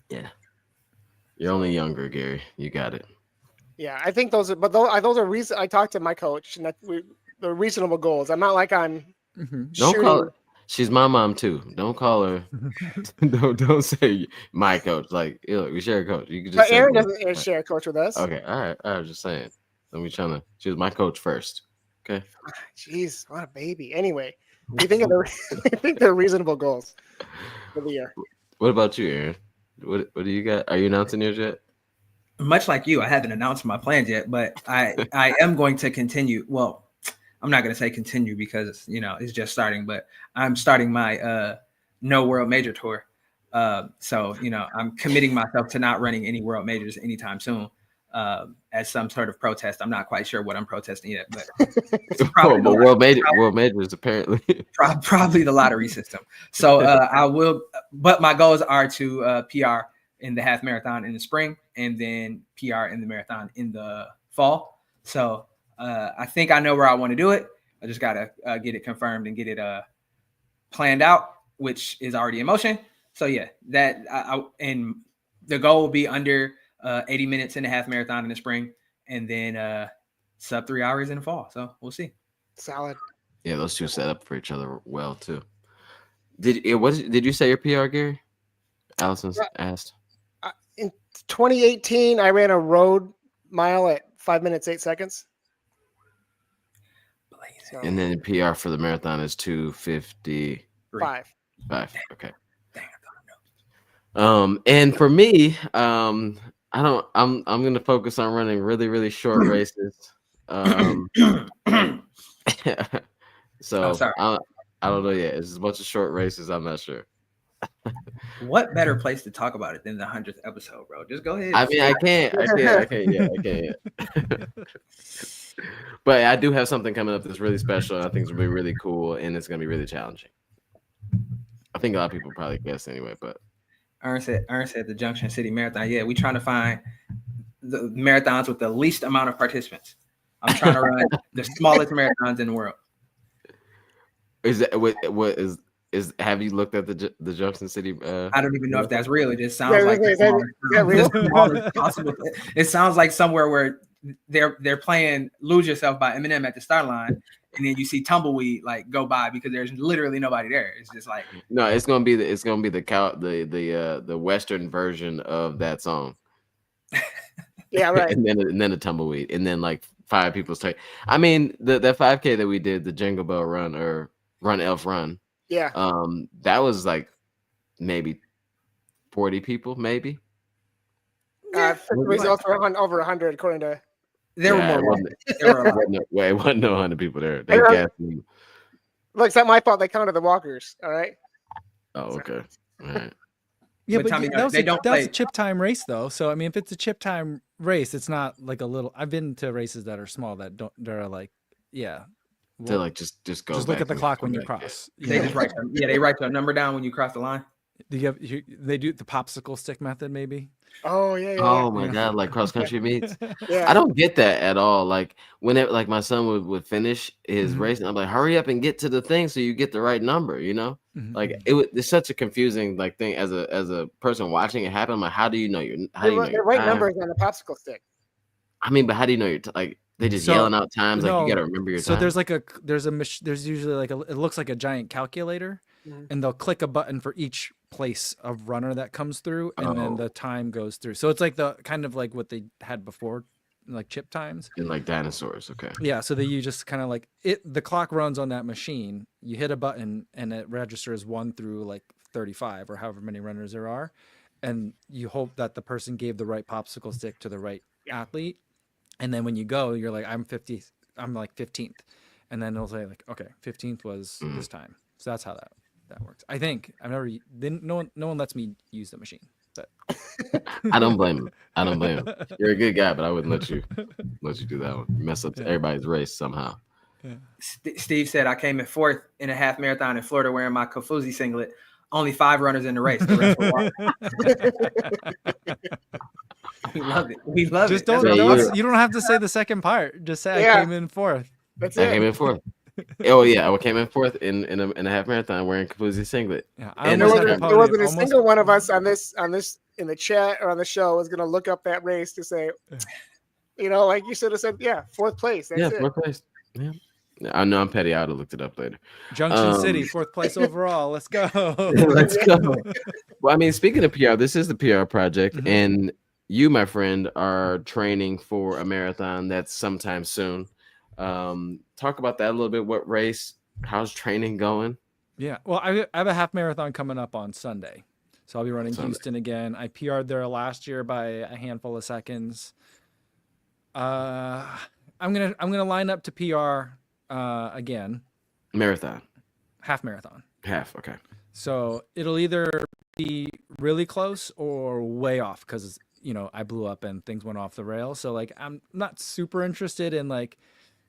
Yeah. You're only younger, Gary. You got it. Yeah, I think those are reason. I talked to my coach, and they're reasonable goals. I'm not like I'm. Don't call her. She's my mom too. Don't call her. don't say my coach. Like, look, we share a coach. You can just. But Aaron doesn't share a coach with us. Okay, all right. I was just saying. She was my coach first. Okay. Jeez, what a baby. Anyway, I think they're reasonable goals for the year. What about you, Aaron? What do you got? Are you announcing yours yet? Much like you, I haven't announced my plans yet, but I am going to continue. Well, I'm not going to say continue because, you know, it's just starting, but I'm starting my no world major tour. So, you know, I'm committing myself to not running any world majors anytime soon as some sort of protest. I'm not quite sure what I'm protesting yet, but it's probably world majors apparently probably the lottery system. So I will, but my goals are to PR in the half marathon in the spring and then PR in the marathon in the fall. So I think I know where I want to do it. I just got to get it confirmed and get it planned out, which is already in motion. So yeah, and the goal will be under 80 minutes in the half marathon in the spring, and then sub 3 hours in the fall. So we'll see. Solid. Yeah, those two set up for each other well too. Did you say your PR, Gary? Allison asked. In 2018, I ran a road mile at 5 minutes 8 seconds. So. And then PR for the marathon is 2:55. Okay. And for me, I'm gonna focus on running really, really short races. So I don't know yet. It's a bunch of short races. I'm not sure. What better place to talk about it than the 100th episode, bro? Just go ahead. I mean, I can't. But I do have something coming up that's really special. And I think it's gonna be really cool, and it's gonna be really challenging. I think a lot of people probably guess anyway, but Ern said the Junction City Marathon. Yeah, we trying to find the marathons with the least amount of participants. I'm trying to run the smallest marathons in the world. is that what is have you looked at the Junction City? I don't even know if that's real. It just sounds like real? the smallest possible. It sounds like somewhere where they're playing "Lose Yourself" by Eminem at the start line, and then you see Tumbleweed like go by because there's literally nobody there. It's just like no, it's gonna be the Western version of that song. Yeah, right. and then a tumbleweed, and then like 5 people start. I mean, that 5K that we did, the Jingle Bell Run or Run Elf Run. Yeah. That was like maybe 40 people, maybe. It was over 100 according to. There were more. It wasn't no 100 people there. They gassed me. Look, it's not my fault. They counted the walkers. All right. Oh, okay. All right. Yeah, but Tommy, that was they don't a play. chip time race though. So I mean, if it's a chip time race, it's not like a little. I've been to races that are small that are like, yeah. To like just go. Just look back at the and clock come when you back. cross. They just write. They write your number down when you cross the line. Do you have? They do the popsicle stick method, maybe. Oh yeah. Oh my god, like cross country meets. Yeah. I don't get that at all. Like whenever like my son would finish his race, and I'm like, hurry up and get to the thing so you get the right number, you know? Like it's such a confusing like thing as a person watching it happen. I'm like, how do you know the right number is on the popsicle stick? I mean, but how do you know your like they just yelling out times like you got to remember your time. So there's usually like it looks like a giant calculator, and they'll click a button for each place of runner that comes through, and then the time goes through. So it's like the kind of like what they had before, like chip times and like dinosaurs. Okay. Yeah. So you just kind of like the clock runs on that machine. You hit a button and it registers 1 through like 35 or however many runners there are, and you hope that the person gave the right popsicle stick to the right athlete. And then when you go, you're like, I'm like 15th. And then it'll say like, okay, 15th was this time. So that's how that works. I think no one lets me use the machine. But I don't blame him. You're a good guy, but I wouldn't let you do that one. You mess up everybody's race somehow. Yeah. Steve said, I came in 4th in a half marathon in Florida wearing my Kofuzi singlet. Only 5 runners in the race. The rest were We love it. We love just it. You don't have to say the second part. Just say I came in 4th. That's I it. came in 4th. Oh yeah, I came in 4th in a half marathon wearing Kofuzi singlet. Yeah, and there wasn't a single one of us on this in the chat or on the show was going to look up that race to say, you know, like you should have said, 4th place. That's it. 4th place. Yeah. I know I'm petty. I would have looked it up later. Junction City, 4th place overall. Let's go. Let's go. Well, I mean, speaking of PR, this is the PR project, and you, my friend, are training for a marathon that's sometime soon. Talk about that a little bit. What race? How's training going? Yeah. Well, I have a half marathon coming up on Sunday. So I'll be running Houston again. I PR'd there last year by a handful of seconds. I'm gonna line up to PR again. Marathon. Half marathon. Half. Okay. So it'll either be really close or way off because I blew up and things went off the rails. So like I'm not super interested in like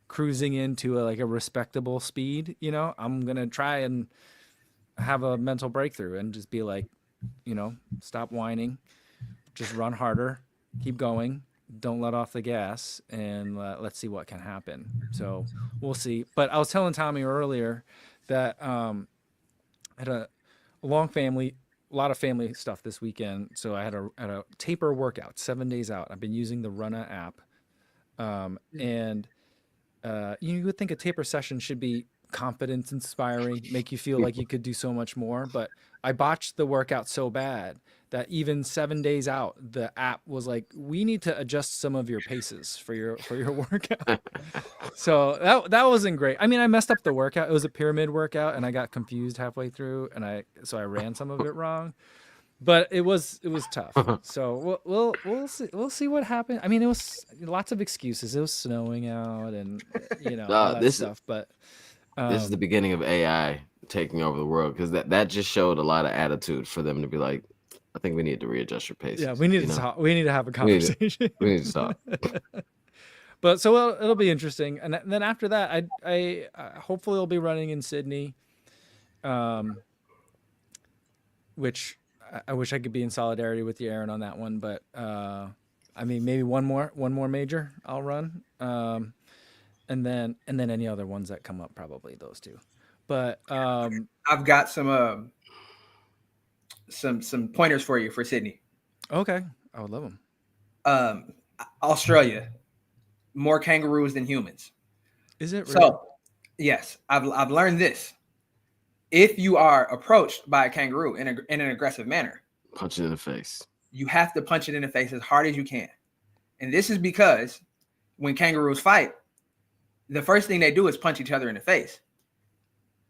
cruising into a respectable speed. I'm gonna try and have a mental breakthrough and just be like, stop whining, just run harder, keep going, don't let off the gas, and let's see what can happen. So we'll see. But I was telling Tommy earlier that I had a long family, a lot of family stuff this weekend. So I had a taper workout, 7 days out. I've been using the Runna app, and you would think a taper session should be confidence inspiring, make you feel like you could do so much more, but I botched the workout so bad that even 7 days out, the app was like, we need to adjust some of your paces for your workout. So that wasn't great. I mean, I messed up the workout. It was a pyramid workout and I got confused halfway through, and I ran some of it wrong. But it was tough. So we'll see what happened. I mean, it was lots of excuses. It was snowing out and all that stuff. But This is the beginning of AI taking over the world, because that just showed a lot of attitude for them to be like, I think we need to readjust your pace. Yeah, we need to talk. We need to have a We need to- conversation. We need to stop. But so it'll be interesting, and then after that, I hopefully it'll be running in Sydney, which I wish I could be in solidarity with you, Aaron, on that one. But I mean, maybe one more major I'll run, and then any other ones that come up, probably those two. But I've got some pointers for you for Sydney. Okay, I would love them. Australia, more kangaroos than humans. Is it really? So? Yes, I've learned this. If you are approached by a kangaroo in an aggressive manner, Punch it in the face. you have to punch it in the face as hard as you can. And this is because when kangaroos fight, the first thing they do is punch each other in the face,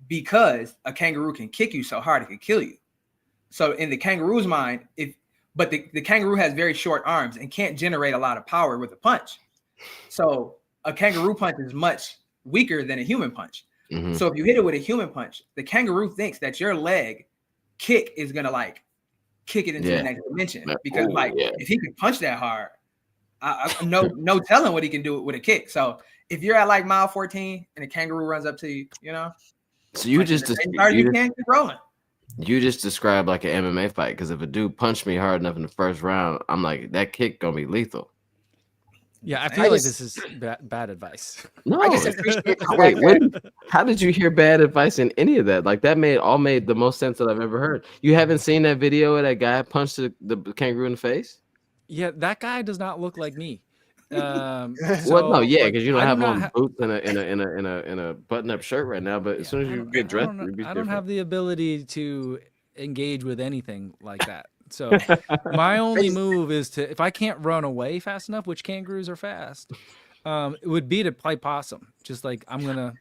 because a kangaroo can kick you so hard it could kill you. So in the kangaroo's mind, but the kangaroo has very short arms and can't generate a lot of power with a punch. So a kangaroo punch is much weaker than a human punch. Mhm. So if you hit it with a human punch, the kangaroo thinks that your leg kick is gonna like kick it into the next dimension, because if he can punch that hard, no telling what he can do with a kick. So if you're at like mile 14 and a kangaroo runs up to you, So you just keep rolling. You just described like an MMA fight, because if a dude punched me hard enough in the first round, I'm like, that kick gonna be lethal. Yeah, I feel like this is bad advice. No, I just appreciate the wait, fact that how did you hear bad advice in any of that? Like that made the most sense that I've ever heard. You haven't seen that video of that guy punched the kangaroo in the face? Yeah, that guy does not look like me. Well, no, yeah, because you don't I have do on not boots and a button-up shirt right now. But as soon as you get dressed, you'll be I don't different. have the ability to engage with anything like that. So my only move is if I can't run away fast enough, which kangaroos are fast, it would be to play possum. Just like I'm gonna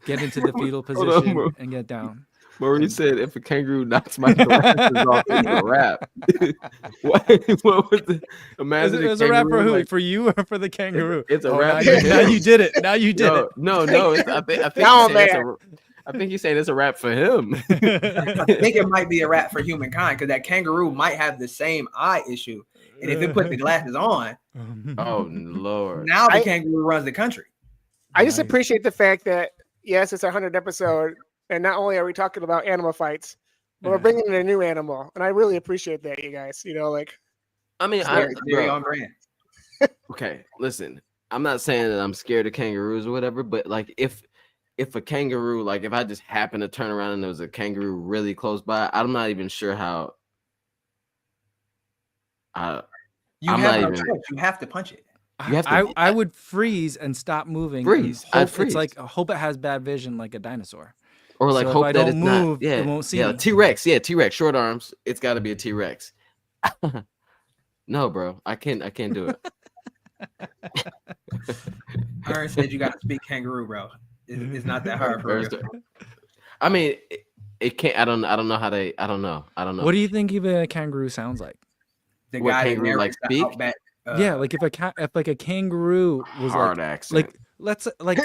get into the fetal position and get down. Maurice said, "If a kangaroo knocks my glasses off, it's a wrap." what was the? Imagine it was a wrap for who? For you or for the kangaroo? It's a wrap. Now you did it. Now you did it. No. I think he's saying it's a wrap for him. I think it might be a wrap for humankind, because that kangaroo might have the same eye issue, and if it put the glasses on, Oh Lord! now the kangaroo runs the country. I just appreciate the fact that yes, it's our 100th episode, and not only are we talking about animal fights, but we're bringing in a new animal, and I really appreciate that, you guys. I mean, Very on brand. Okay, listen. I'm not saying that I'm scared of kangaroos or whatever, but like if a kangaroo, like if I just happen to turn around and there was a kangaroo really close by, I'm not even sure how. You have to punch it. I would freeze and stop moving. Freeze. I'd freeze. It's like hope it has bad vision like a dinosaur. Or like So hope if I that don't it's move, not. Yeah, it won't see me. T-Rex. Yeah, T-Rex. Short arms. It's got to be a T-Rex. No, bro. I can't do it. Aaron said you got to speak kangaroo, bro. It's not that hard for you. I mean, it can't. I don't know how they. I don't know. What do you think even a kangaroo sounds like? The What guy that kangaroo like narrates the speak? Outback, Yeah, like if a kangaroo was Hard like accent. let's say like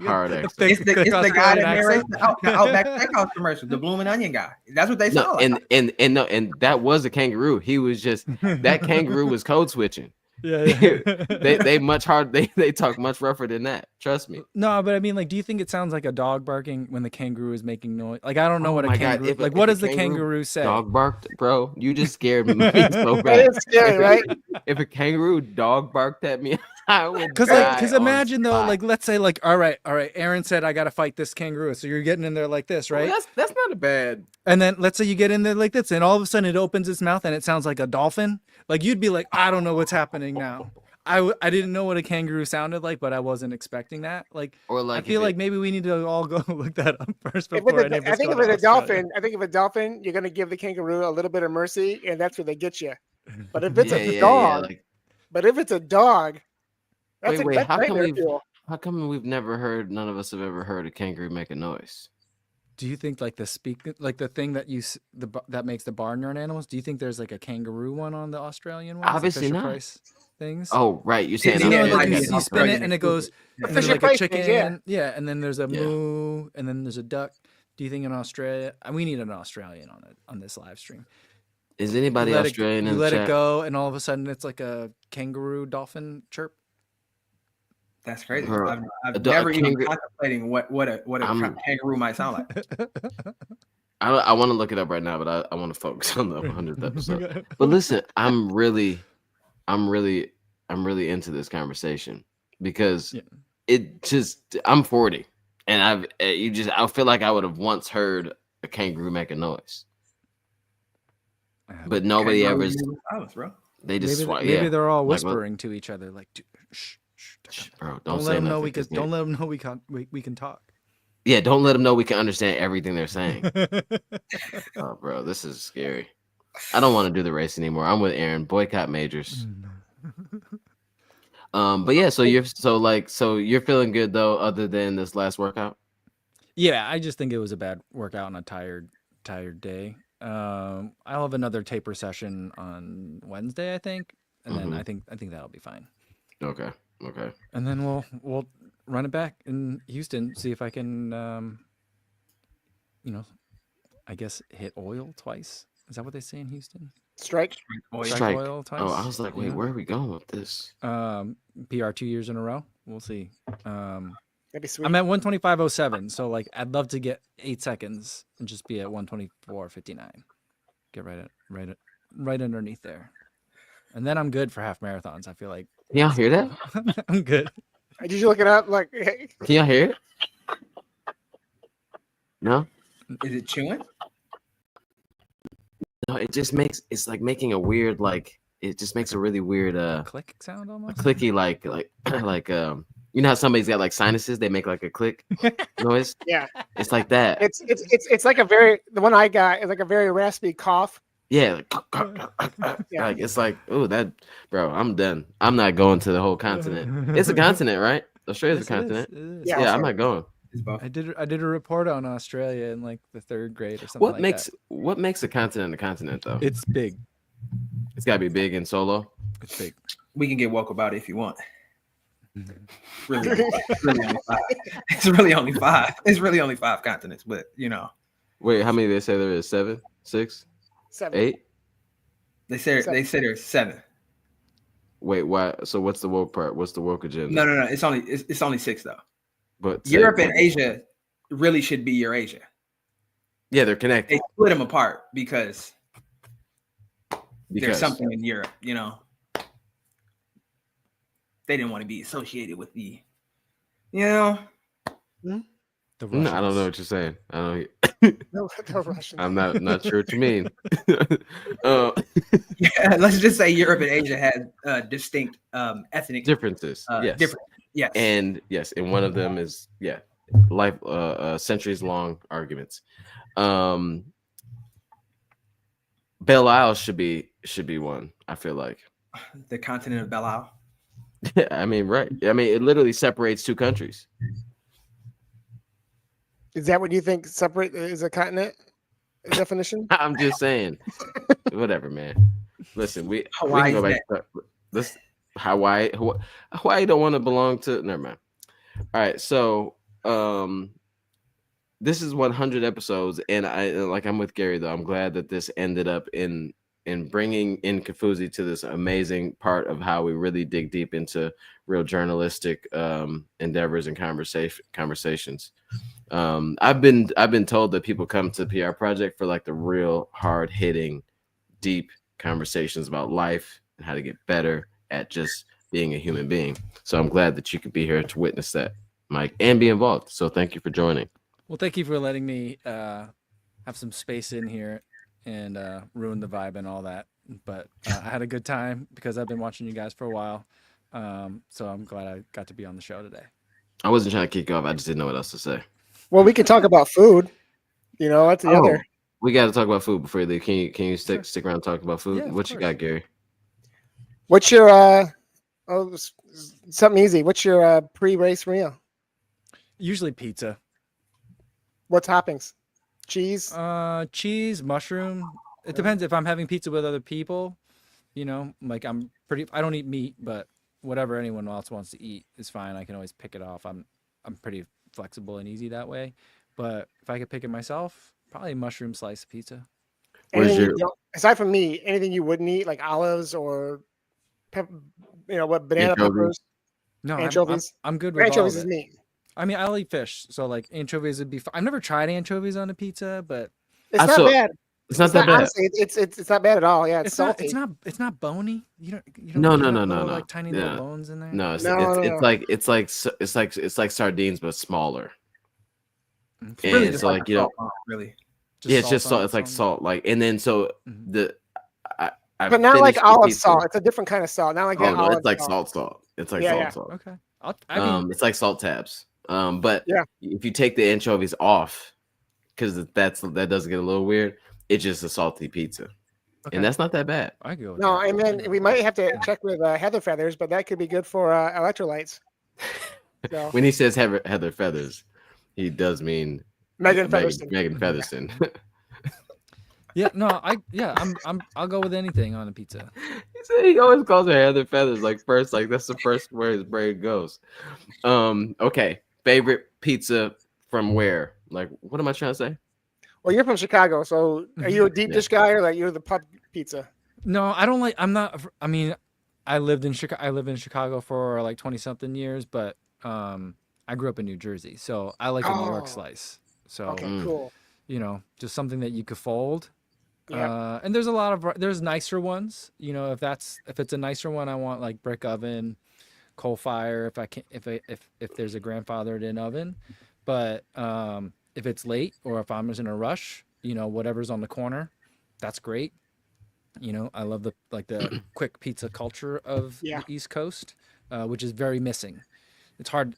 Hard accent. It's the guy that Australian narrates accent. the Outback Steakhouse commercial, the Bloomin' Onion guy. That's what they sound like. And that was a kangaroo. He was just that kangaroo was code switching. Yeah. They much hard. They talk much rougher than that. Trust me. No, but I mean, like, do you think it sounds like a dog barking when the kangaroo is making noise? Like, I don't know what a my God, kangaroo. if what a does the kangaroo say? Dog barked, bro. You just scared me so That bad. is scary, right? If a kangaroo dog barked at me, I would. Because die imagine on though, spot. like, let's say, like, all right, Aaron said I got to fight this kangaroo, so you're getting in there like this, right? Well, that's not a bad. And then let's say you get in there like this, and all of a sudden it opens its mouth and it sounds like a dolphin. Like you'd be like, I don't know what's happening now. I didn't know what a kangaroo sounded like, but I wasn't expecting that. Like, Or like I feel if like maybe we need to all go look that up first If before it's any of a, I us think go if to it's a Australia. dolphin, you're gonna give the kangaroo a little bit of mercy, and that's where they get you. But if it's yeah, a yeah, dog, yeah, like, but if it's a dog, that's wait, that's how come nightmare fuel. how come we've never heard? None of us have ever heard a kangaroo make a noise. Do you think like the thing that that makes the barnyard animals? Do you think there's like a kangaroo one on the Australian one? Is it Obviously not. Fisher-Price? things. Oh, right. You're saying You know, Yeah, like yeah, you yeah. spin it and it goes, Yeah. and there's Fisher like a Price chicken, things, yeah. and then there's a Yeah. moo, and then there's a duck. Do you think in Australia? We need an Australian on it on this live stream. Is You anybody let Australian it, in you the let chat? it go, and all of a sudden it's like a kangaroo dolphin chirp. That's crazy. Bro, I've a never even kangaroo- contemplating what a I'm- kangaroo might sound like. I want to look it up right now, but I want to focus on the 100th episode. But listen, I'm really into this conversation because Yeah. it just I'm 40 and I feel like I would have once heard a kangaroo make a noise, but nobody Kangaroo ever. music silence, bro. They just maybe yeah. they're all Like, what- whispering to each other, like, shh, shh, Shh, bro, don't say let them know nothing, we can. 'cause Don't let them know we can talk. Yeah, don't let them know we can understand everything they're saying. Oh, bro, this is scary. I don't want to do the race anymore. I'm with Aaron. Boycott majors. But yeah, so you're feeling good though, other than this last workout. Yeah, I just think it was a bad workout on a tired day. I'll have another taper session on Wednesday, I think, and then Mhm. I think that'll be fine. Okay. And then we'll run it back in Houston, see if I can, I guess hit oil twice. Is that what they say in Houston? Strike. Strike. oil twice. Oh, I was like, wait, yeah. where are we going with this? PR 2 years in a row. We'll see. That'd be sweet. I'm at 125.07, so like I'd love to get 8 seconds and just be at 124.59. Get right underneath there, and then I'm good for half marathons. I feel like Can y'all hear that? I'm good. Did you look it up? Like, hey, Can y'all hear it? No, Is it chewing? no. It's like making a weird it just makes a really weird Click sound almost. clicky like you know how somebody's got like sinuses, they make like a click noise. yeah, It's like that. it's like the one I got is like a very raspy cough. Yeah, Yeah. like it's like, oh, that, bro, I'm done. I'm not going to the whole continent. It's a continent, right? Australia's Yes, a it continent. is, it is. Yeah. Yeah, I'm not going. It's both. I did a report on Australia in like the 3rd grade or something. What makes a continent a continent though? It's big. It's gotta be big and solo. It's big. We can get woke about it if you want. Really, really only 5. It's really only 5. It's really only 5 continents, but Wait, how many they say there is? 7, 6, 7. 8? they say there's 7. Wait, why? So what's the woke part? What's the woke agenda? No. It's only 6 though. But Europe and Asia really should be Eurasia. yeah, they're They connected. split them apart because there's something in Europe, They didn't want to be associated with the. The No, I don't know Russians. what you're saying. I don't. No Russians. I'm not sure what you mean. Yeah, let's just say Europe and Asia had distinct ethnic Differences. Yes. different. Yes. And yes, and one of them is centuries long arguments. Belle Isle should be one, I feel like. the continent of Belial. I mean, right. I mean, it literally separates two countries. Is that what you think separate is a continent definition? I'm just saying. Whatever, man. Listen, we can go back to this. Hawaii don't want to belong to. Never mind. All right, so this is 100 episodes, and I'm with Gary though. I'm glad that this ended up in bringing in Kofuzi to this amazing part of how we really dig deep into real journalistic endeavors and conversations. I've been told that people come to the PR Project for like the real hard hitting, deep conversations about life and how to get better at just being a human being. So I'm glad that you could be here to witness that, Mike, and be involved. So thank you for joining. Well, thank you for letting me have some space in here and ruin the vibe and all that. But I had a good time because I've been watching you guys for a while. So I'm glad I got to be on the show today. I wasn't trying to kick you off. I just didn't know what else to say. Well, we can talk about food. That's the other. We got to talk about food before you leave. Can you stick around and talk about food? Yeah, of What you got, Gary? What's your something easy? What's your pre-race meal? Usually pizza. What toppings? Cheese. Cheese, mushroom. It depends if I'm having pizza with other people. You know, like I don't eat meat, but whatever anyone else wants to eat is fine. I can always pick it off. I'm pretty flexible and easy that way. But if I could pick it myself, probably mushroom slice pizza. Where's Anything your- you don't- aside from meat, anything you wouldn't eat, like olives or what banana Anchovies? peppers, No, anchovies. I'm good with all Anchovies of is it. meat. I mean, I'll eat fish, so like anchovies would be. I've never tried anchovies on a pizza, but It's I not saw- bad. It's not that bad. Honestly, it's not bad at all. Yeah, it's salty. It's not bony. You don't. No, you no, have no, little, no. like tiny Yeah. little bones in there. No, it's No. it's like sardines but smaller. Mm. And Really it's just like, like you know, really. yeah, it's just on salt. its It's like own. salt. Like, and then so Mhm. I but not like finished the olive pizza. salt. It's a different kind of salt. Not like Oh that no, olive it's like salt. salt. It's like Yeah, salt. yeah. Okay. I mean, It's like salt tabs. But Yeah. if you take the anchovies off, because that does get a little weird, it's just a salty pizza, okay. and that's not that bad. I go. with No, that. and then we might have to check with Heather Feathers, but that could be good for electrolytes. So When he says Heather Feathers, he does mean Megan Featherston. Megan Featherston. Yeah, no, I'll go with anything on a pizza. He always calls her Heather Feathers. Like first, like that's the first where his brain goes. Okay, favorite pizza from where? Like, what am I trying to say? Well, you're from Chicago, so are you a deep Yeah. dish guy or like you're the pub pizza? No, I don't like. I'm not. I mean, I lived in Chicago. I lived in Chicago for like 20 something years, but I grew up in New Jersey, so I like a New York Oh. slice. So Okay, Mm. cool. you know, just something that you could fold. Yeah. And there's there's nicer ones. You know, if it's a nicer one, I want like brick oven, coal fire. If there's a grandfathered in oven, but if it's late or if I'm just in a rush, you know, whatever's on the corner, that's great. You know, I love the quick pizza culture of Yeah. the East Coast, which is very missing. It's hard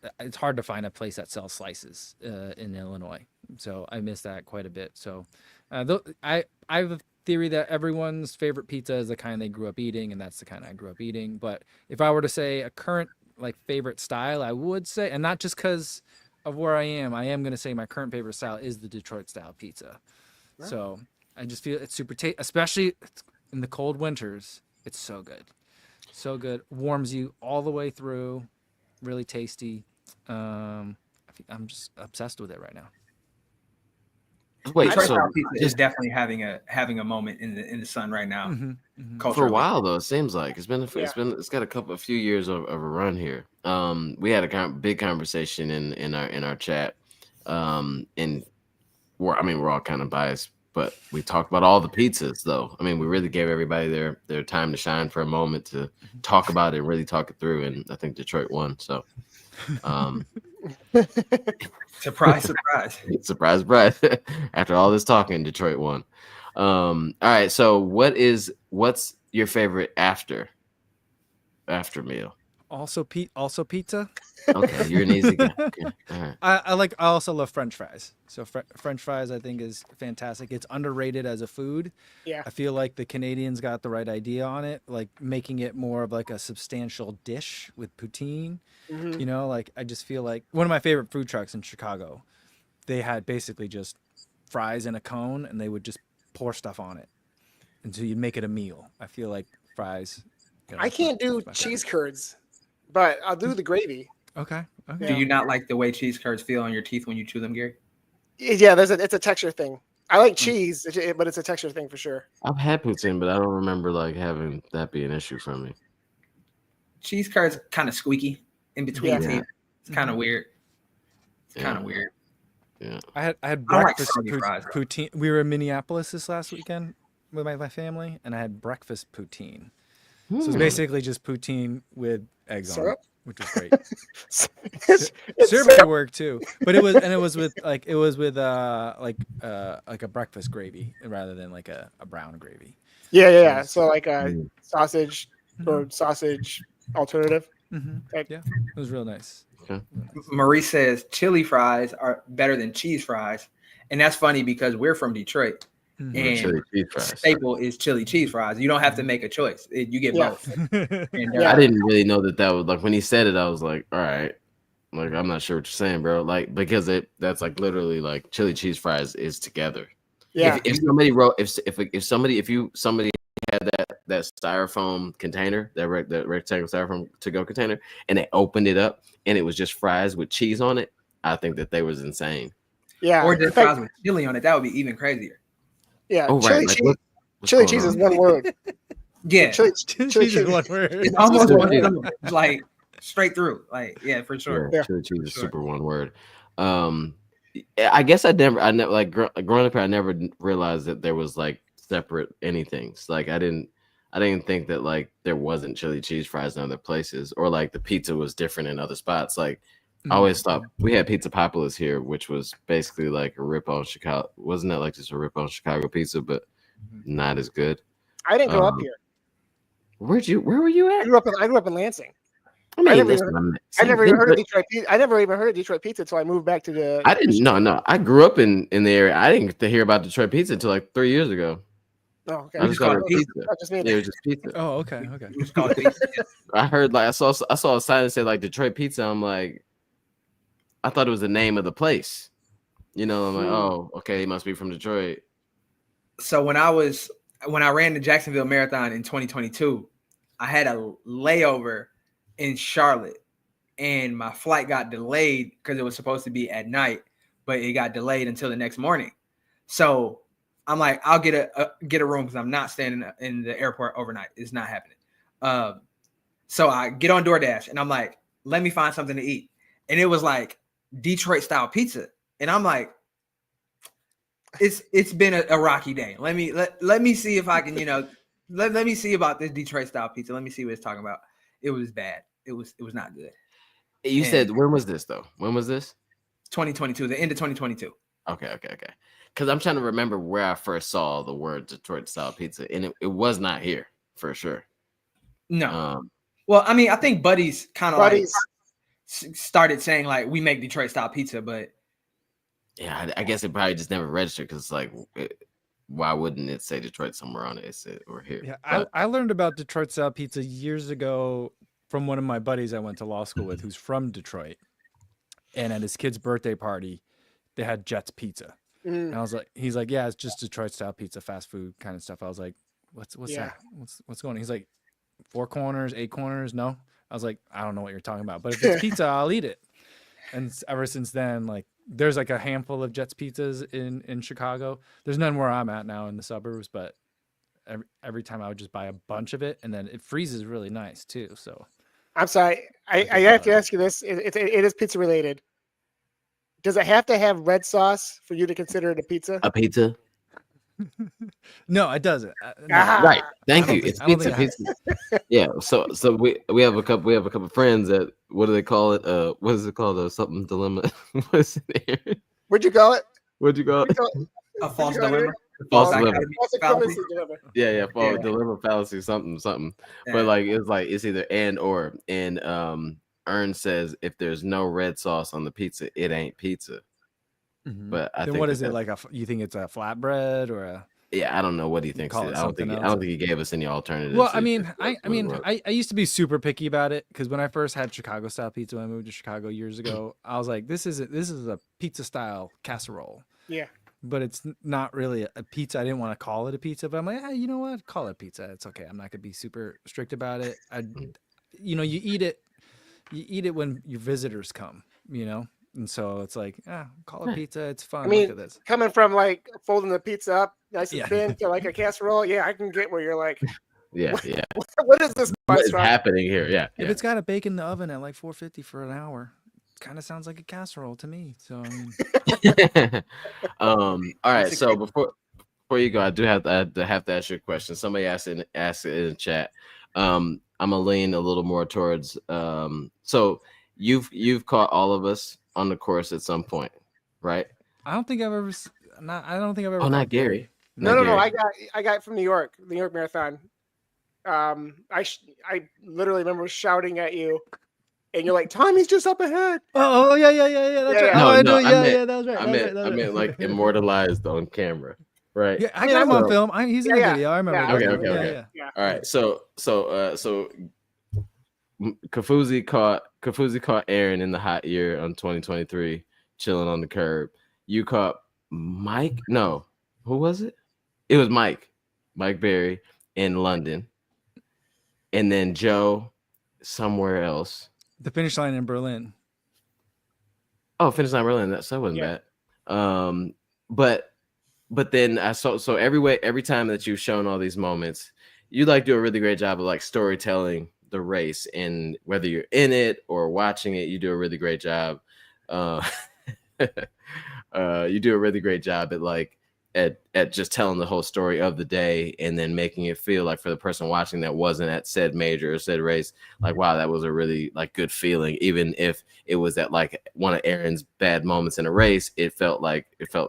to find a place that sells slices in Illinois, so I miss that quite a bit. So, I have a theory that everyone's favorite pizza is the kind they grew up eating, and that's the kind I grew up eating. But if I were to say a current like favorite style, I would say, and not just because of where I am going to say my current favorite style is the Detroit style pizza. Wow. So I just feel it's super tasty, especially in the cold winters. It's so good, so good. Warms you all the way through. Really tasty. I'm just obsessed with it right now. Wait, Detroit so style pizza is just definitely having a moment in the sun right now. Mhm. for a Culturally. while though, it seems like it's Yeah. got a few years of a run here. We had a big conversation in our chat, and we're all kind of biased, but we talked about all the pizzas though. I mean, we really gave everybody their time to shine for a moment to talk about it, really talk it through, and I think Detroit won. So, Surprise, surprise. surprise. After all this talking, Detroit won. All right, so what's your favorite after meal? Also pizza. Okay, you're an easy guy. Okay. All right. I also love French fries. So French fries I think is fantastic. It's underrated as a food. Yeah. I feel like the Canadians got the right idea on it, like making it more of like a substantial dish with poutine. Mhm. You know, like I just feel like one of my favorite food trucks in Chicago, they had basically just fries in a cone and they would just pour stuff on it. And so you'd make it a meal. I feel like fries. you know, I can't do that's my favorite. cheese curds, but I'll do the gravy. Okay. Do Yeah. you not like the way cheese curds feel on your teeth when you chew them, Gary? Yeah, it's a texture thing. I like cheese, but it's a texture thing for sure. I've had poutine, but I don't remember like having that be an issue for me. Cheese curds kind of squeaky in between Yeah. teeth. It's kind of weird. It's Yeah. kind of weird. Yeah. I had I like breakfast soggy fries, though. poutine. We were in Minneapolis this last weekend with my family, and I had breakfast poutine. So it's Hmm. basically just poutine with eggs on it, Syrup? which was great. It's Syrup would work too, but it was with like a breakfast gravy rather than like a brown gravie. yeah. So like a Mm. sausage or sausage alternative. Mm-hmm. Like- Yeah, it was real nice. Marie says chili fries are better than cheese fries. And that's funny because we're from Detroit. Mhm. And Chili cheese fries. staple is chili cheese fries. You don't have to make a choice. You get Yeah. both. And, Yeah. I didn't really know that was like when he said it, I was like, all right. Like, I'm not sure what you're saying, bro. Like, because that's like literally like chili cheese fries is together. Yeah. If somebody wrote if somebody had that styrofoam container, that rectangular styrofoam to-go container, and they opened it up and it was just fries with cheese on it, I think that they was insane. Yeah. Or in just fact, fries with chili on it. That would be even crazier. yeah. Oh, Chili right. Like, cheese. what's Chili going cheese on? is one word. Yeah, Chili Cheese chili is cheese. one word. it's almost Chili one cheese. of them. It's like straight through. Like, yeah, for sure. Yeah, Yeah. chili cheese is Sure. super one word. I guess I never like growing up here, I never realized that there was like separate anythings. Like I didn't think that like there wasn't chili cheese fries in other places, or like the pizza was different in other spots. Like I always thought we had Pizza Populous here, which was basically like a rip on Chicago. Wasn't that like just a rip on Chicago pizza, but not as good? I didn't grow up Um, here. Where were you I at? grew up in Lansing. I mean, never that's even- what I meant. I never Same even heard of thing, Detroit pizza. I never even heard of Detroit pizza until I moved back to the. but I didn't. No. I grew up in the area. I didn't get to hear about Detroit pizza until like 3 years ago. Oh, okay. I We just just call thought it it was pizza. pizza. Not just me. Yeah, it was just pizza. Oh, okay. We just call it pizza. Yeah. I heard like I saw a sign that said like Detroit pizza. I'm like, I thought it was the name of the place. You know, I'm like, oh, okay, he must be from Detroit. So when I ran the Jacksonville Marathon in 2022, I had a layover in Charlotte, and my flight got delayed because it was supposed to be at night, but it got delayed until the next morning. So I'm like, I'll get a room because I'm not staying in the airport overnight. It's not happening. So I get on DoorDash and I'm like, let me find something to eat, and it was like Detroit style pizza, and I'm like, it's been a rocky day. Let me see if I can, let me see about this Detroit style pizza. Let me see what it's talking about. It was bad. It was not good. You And- said when was this though? When was this? 2022, the end of 2022. Okay. Because I'm trying to remember where I first saw the word Detroit style pizza, and it was not here for sure. No. Well, I mean, I think Buddy's kind of like Buddies. started saying like we make Detroit style pizza, but Yeah, I guess it probably just never registered because like, why wouldn't it say Detroit somewhere on it? It said or here. Yeah, But- I learned about Detroit style pizza years ago from one of my buddies I went to law school with, who's from Detroit. And at his kid's birthday party, they had Jets Pizza. Mm. And I was like, he's like, yeah, it's just Detroit style pizza, fast food kind of stuff. I was like, what's Yeah. that? What's going on? He's like, 4 corners, 8 corners. No, I was like, I don't know what you're talking about, but if it's pizza, I'll eat it. And ever since then, like, there's like a handful of Jets pizzas in Chicago. There's none where I'm at now in the suburbs, but every time I would just buy a bunch of it, and then it freezes really nice too. So I'm sorry. I have to ask you this. It is pizza related. Does it have to have red sauce for you to consider it a pizza? a pizza, no, it doesn't. No. Ah. right? Thank I don't you. think- It's I don't pizza. think Pizza. Yeah. So we have a couple of friends that what do they call it? What is it called? Something dilemma. What's it here? What'd you call it? What'd you call it? a false you got dilemma. False Oh, dilemma. False equivalency dilemma. Yeah, false Yeah. dilemma fallacy, something. Yeah. But like it's either and or. And Ern says if there's no red sauce on the pizza, it ain't pizza. Mhm. But I Then think what that is it that- like? You think it's a flatbread or a? Yeah, I don't know what he thinks. Call I it don't think. something I else. don't think he gave us any alternatives. Well, I He mean, just I what it was. used to be super picky about it because when I first had Chicago style pizza when I moved to Chicago years ago, I was like, this is a pizza style casserole. Yeah. But it's not really a pizza. I didn't want to call it a pizza, but I'm like, hey, you know what? Call it pizza. It's okay. I'm not gonna be super strict about it. You eat it when your visitors come, and so it's like, call it pizza. It's fun. I mean, Look at this. Coming from like folding the pizza up nice and Yeah. thin to like a casserole, yeah, I can get where you're like, Yeah. what is this? What is monstrosity? happening here? Yeah. If it's got to bake in the oven at like 450 for an hour, kind of sounds like a casserole to me. So I mean, All right. So before you go, I do have to ask you a question. Somebody asked it in chat. I'm gonna lean a little more towards. So you've caught all of us on the course at some point, right? I don't think I've ever. I don't think I've ever. Oh, not caught Gary. No, Not no. Gary. I got it from New York, the New York Marathon. I literally remember shouting at you, and you're like, Tommy's just up ahead. Oh yeah. That's Yeah, right. yeah. Oh, No, I no, do. I Yeah, meant- yeah. That was right. I that was right, that was meant right. like immortalized on camera, right? Yeah, I mean, got him I on will. film. He's in the Yeah, video. I remember. yeah. that. Okay, Yeah, okay. yeah. All right. So Kafuzi caught Aaron in the hot year on 2023, chilling on the curb. You caught Mike. No, who was it? It was Mike Berry in London and then Joe somewhere else. The finish line in Berlin. Oh, finish line Berlin. That wasn't Yeah. bad. But then I saw so every time that you've shown all these moments, you like do a really great job of like storytelling the race, and whether you're in it or watching it, you do a really great job. You do a really great job at like at just telling the whole story of the day, and then making it feel like for the person watching that wasn't at said major or said race, like, wow, that was a really like good feeling. Even if it was at like one of Aaron's bad moments in a race, it felt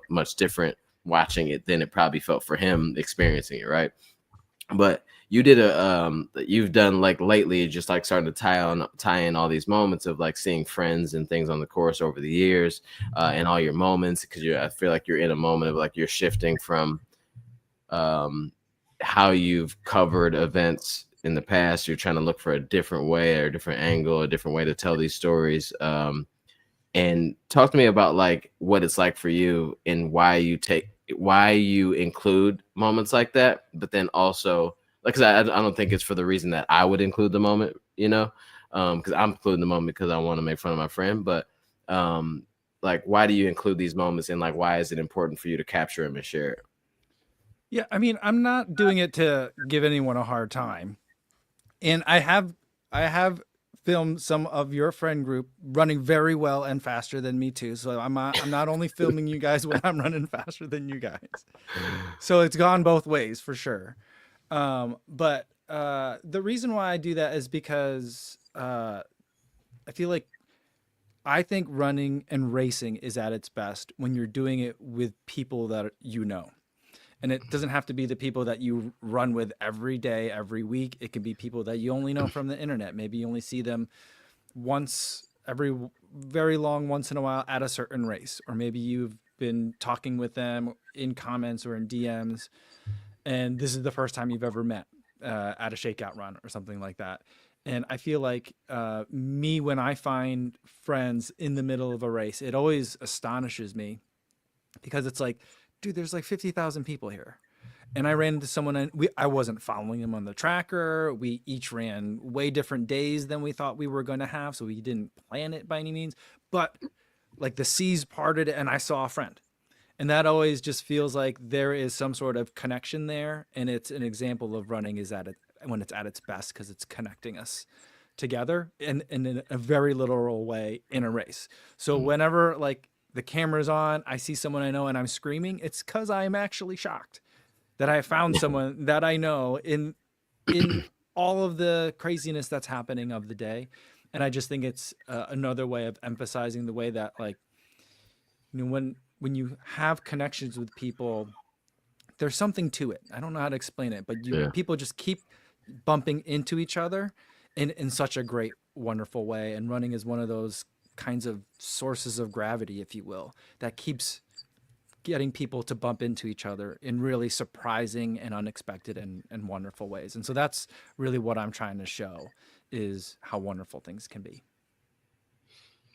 much different watching it than it probably felt for him experiencing it, right? But you did you've done like lately, just like starting to tie in all these moments of like seeing friends and things on the course over the years, and all your moments, because I feel like you're in a moment of like you're shifting from how you've covered events in the past. You're trying to look for a different way or a different angle, a different way to tell these stories. And talk to me about like what it's like for you and why you include moments like that, but then also like, cause I don't think it's for the reason that I would include the moment, cause I'm including the moment because I want to make fun of my friend, but like, why do you include these moments, and like, why is it important for you to capture them and share it? Yeah, I mean, I'm not doing it to give anyone a hard time. And I have filmed some of your friend group running very well and faster than me too. So I'm not only filming you guys when I'm running faster than you guys. So it's gone both ways for sure. But the reason why I do that is because I feel like I think running and racing is at its best when you're doing it with people that you know. And it doesn't have to be the people that you run with every day, every week. It can be people that you only know from the internet. Maybe you only see them once every very long once in a while at a certain race. Or maybe you've been talking with them in comments or in DMs, and this is the first time you've ever met at a shakeout run or something like that. And I feel like me, when I find friends in the middle of a race, it always astonishes me, because it's like, dude, there's like 50,000 people here. And I ran into someone, and I wasn't following him on the tracker. We each ran way different days than we thought we were going to have. So we didn't plan it by any means, but like the seas parted and I saw a friend. And that always just feels like there is some sort of connection there. And it's an example of running is when it's at its best, because it's connecting us together and in a very literal way in a race. So whenever like the camera's on, I see someone I know and I'm screaming, it's because I'm actually shocked that I found someone that I know in all of the craziness that's happening of the day. And I just think it's another way of emphasizing the way that, like, when you have connections with people, there's something to it. I don't know how to explain it, but people just keep bumping into each other in such a great, wonderful way. And running is one of those kinds of sources of gravity, if you will, that keeps getting people to bump into each other in really surprising and unexpected and wonderful ways. And so that's really what I'm trying to show, is how wonderful things can be.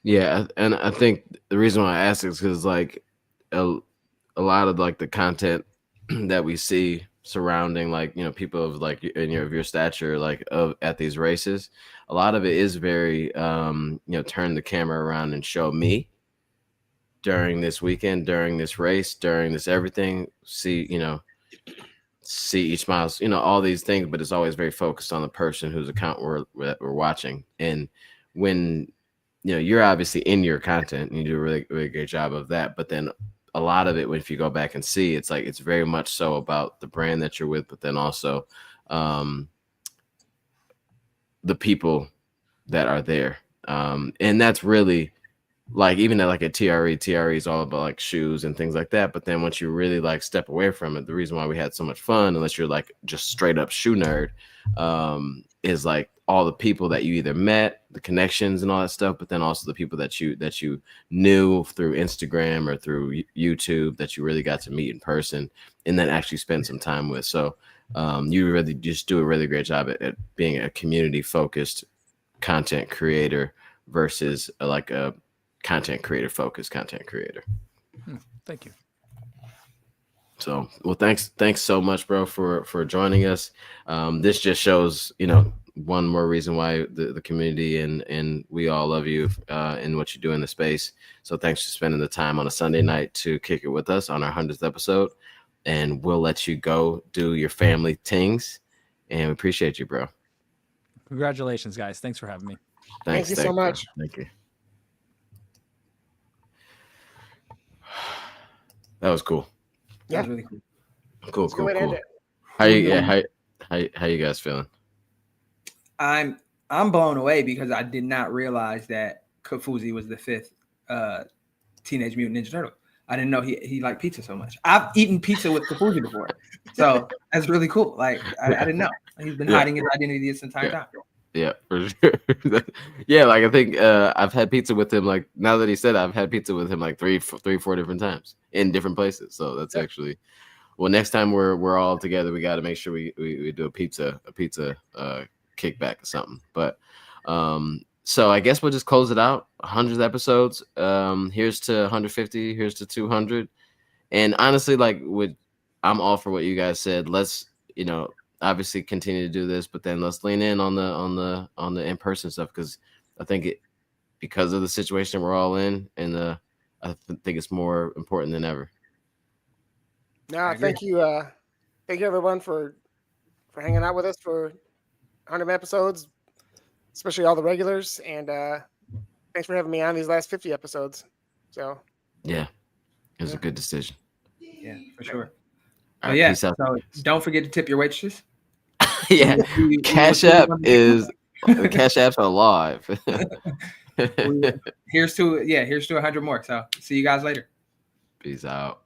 Yeah, and I think the reason why I ask is because like a lot of like the content that we see surrounding like people of like of your stature like at these races, a lot of it is very turn the camera around and show me during this weekend, during this race, during this everything, see each miles, all these things, but it's always very focused on the person whose account we're watching. And when you're obviously in your content and you do a really, really great job of that, but then a lot of it, if you go back and see, it's like it's very much so about the brand that you're with, but then also the people that are there. And that's really like, even at like a TRE is all about like shoes and things like that. But then once you really like step away from it, the reason why we had so much fun, unless you're like just straight up shoe nerd, is like all the people that you either met, the connections and all that stuff, but then also the people that you knew through Instagram or through YouTube that you really got to meet in person and then actually spend some time with. So you really just do a really great job at being a community focused content creator versus like a content creator focused content creator. Thank you. So, well, thanks so much, bro, for joining us. This just shows, one more reason why the community and we all love you and what you do in the space. So thanks for spending the time on a Sunday night to kick it with us on our 100th episode. And we'll let you go do your family things. And we appreciate you, bro. Congratulations, guys. Thanks for having me. Thank you so much. Bro. Thank you. That was cool. Yeah. That was really cool. Cool. Let's go ahead and end it. How you guys feeling? I'm blown away because I did not realize that Kofuzi was the 5th Teenage Mutant Ninja Turtle. I didn't know he liked pizza so much. I've eaten pizza with Kofuzi before, so that's really cool. Like I didn't know he's been hiding his identity this entire time. Yeah, for sure. Yeah, like I think I've had pizza with him. Like now that he said, I've had pizza with him like 4 different times in different places. So that's actually, well, next time we're all together, we got to make sure we do a pizza kickback or something. But so I guess we'll just close it out. 100 episodes. Here's to 150. Here's to 200. And honestly, like I'm all for what you guys said. Let's obviously continue to do this, but then let's lean in on the in-person stuff, because I think because of the situation we're all in, and I think it's more important than ever. No, thank you everyone for hanging out with us for 100 episodes, especially all the regulars, and thanks for having me on these last 50 episodes. So yeah, it was a good decision. Yeah, for sure. All right, yeah, peace out. so don't forget to tip your waitresses. Yeah, Cash App is Cash App's alive. Here's to 100 more. So see you guys later. Peace out.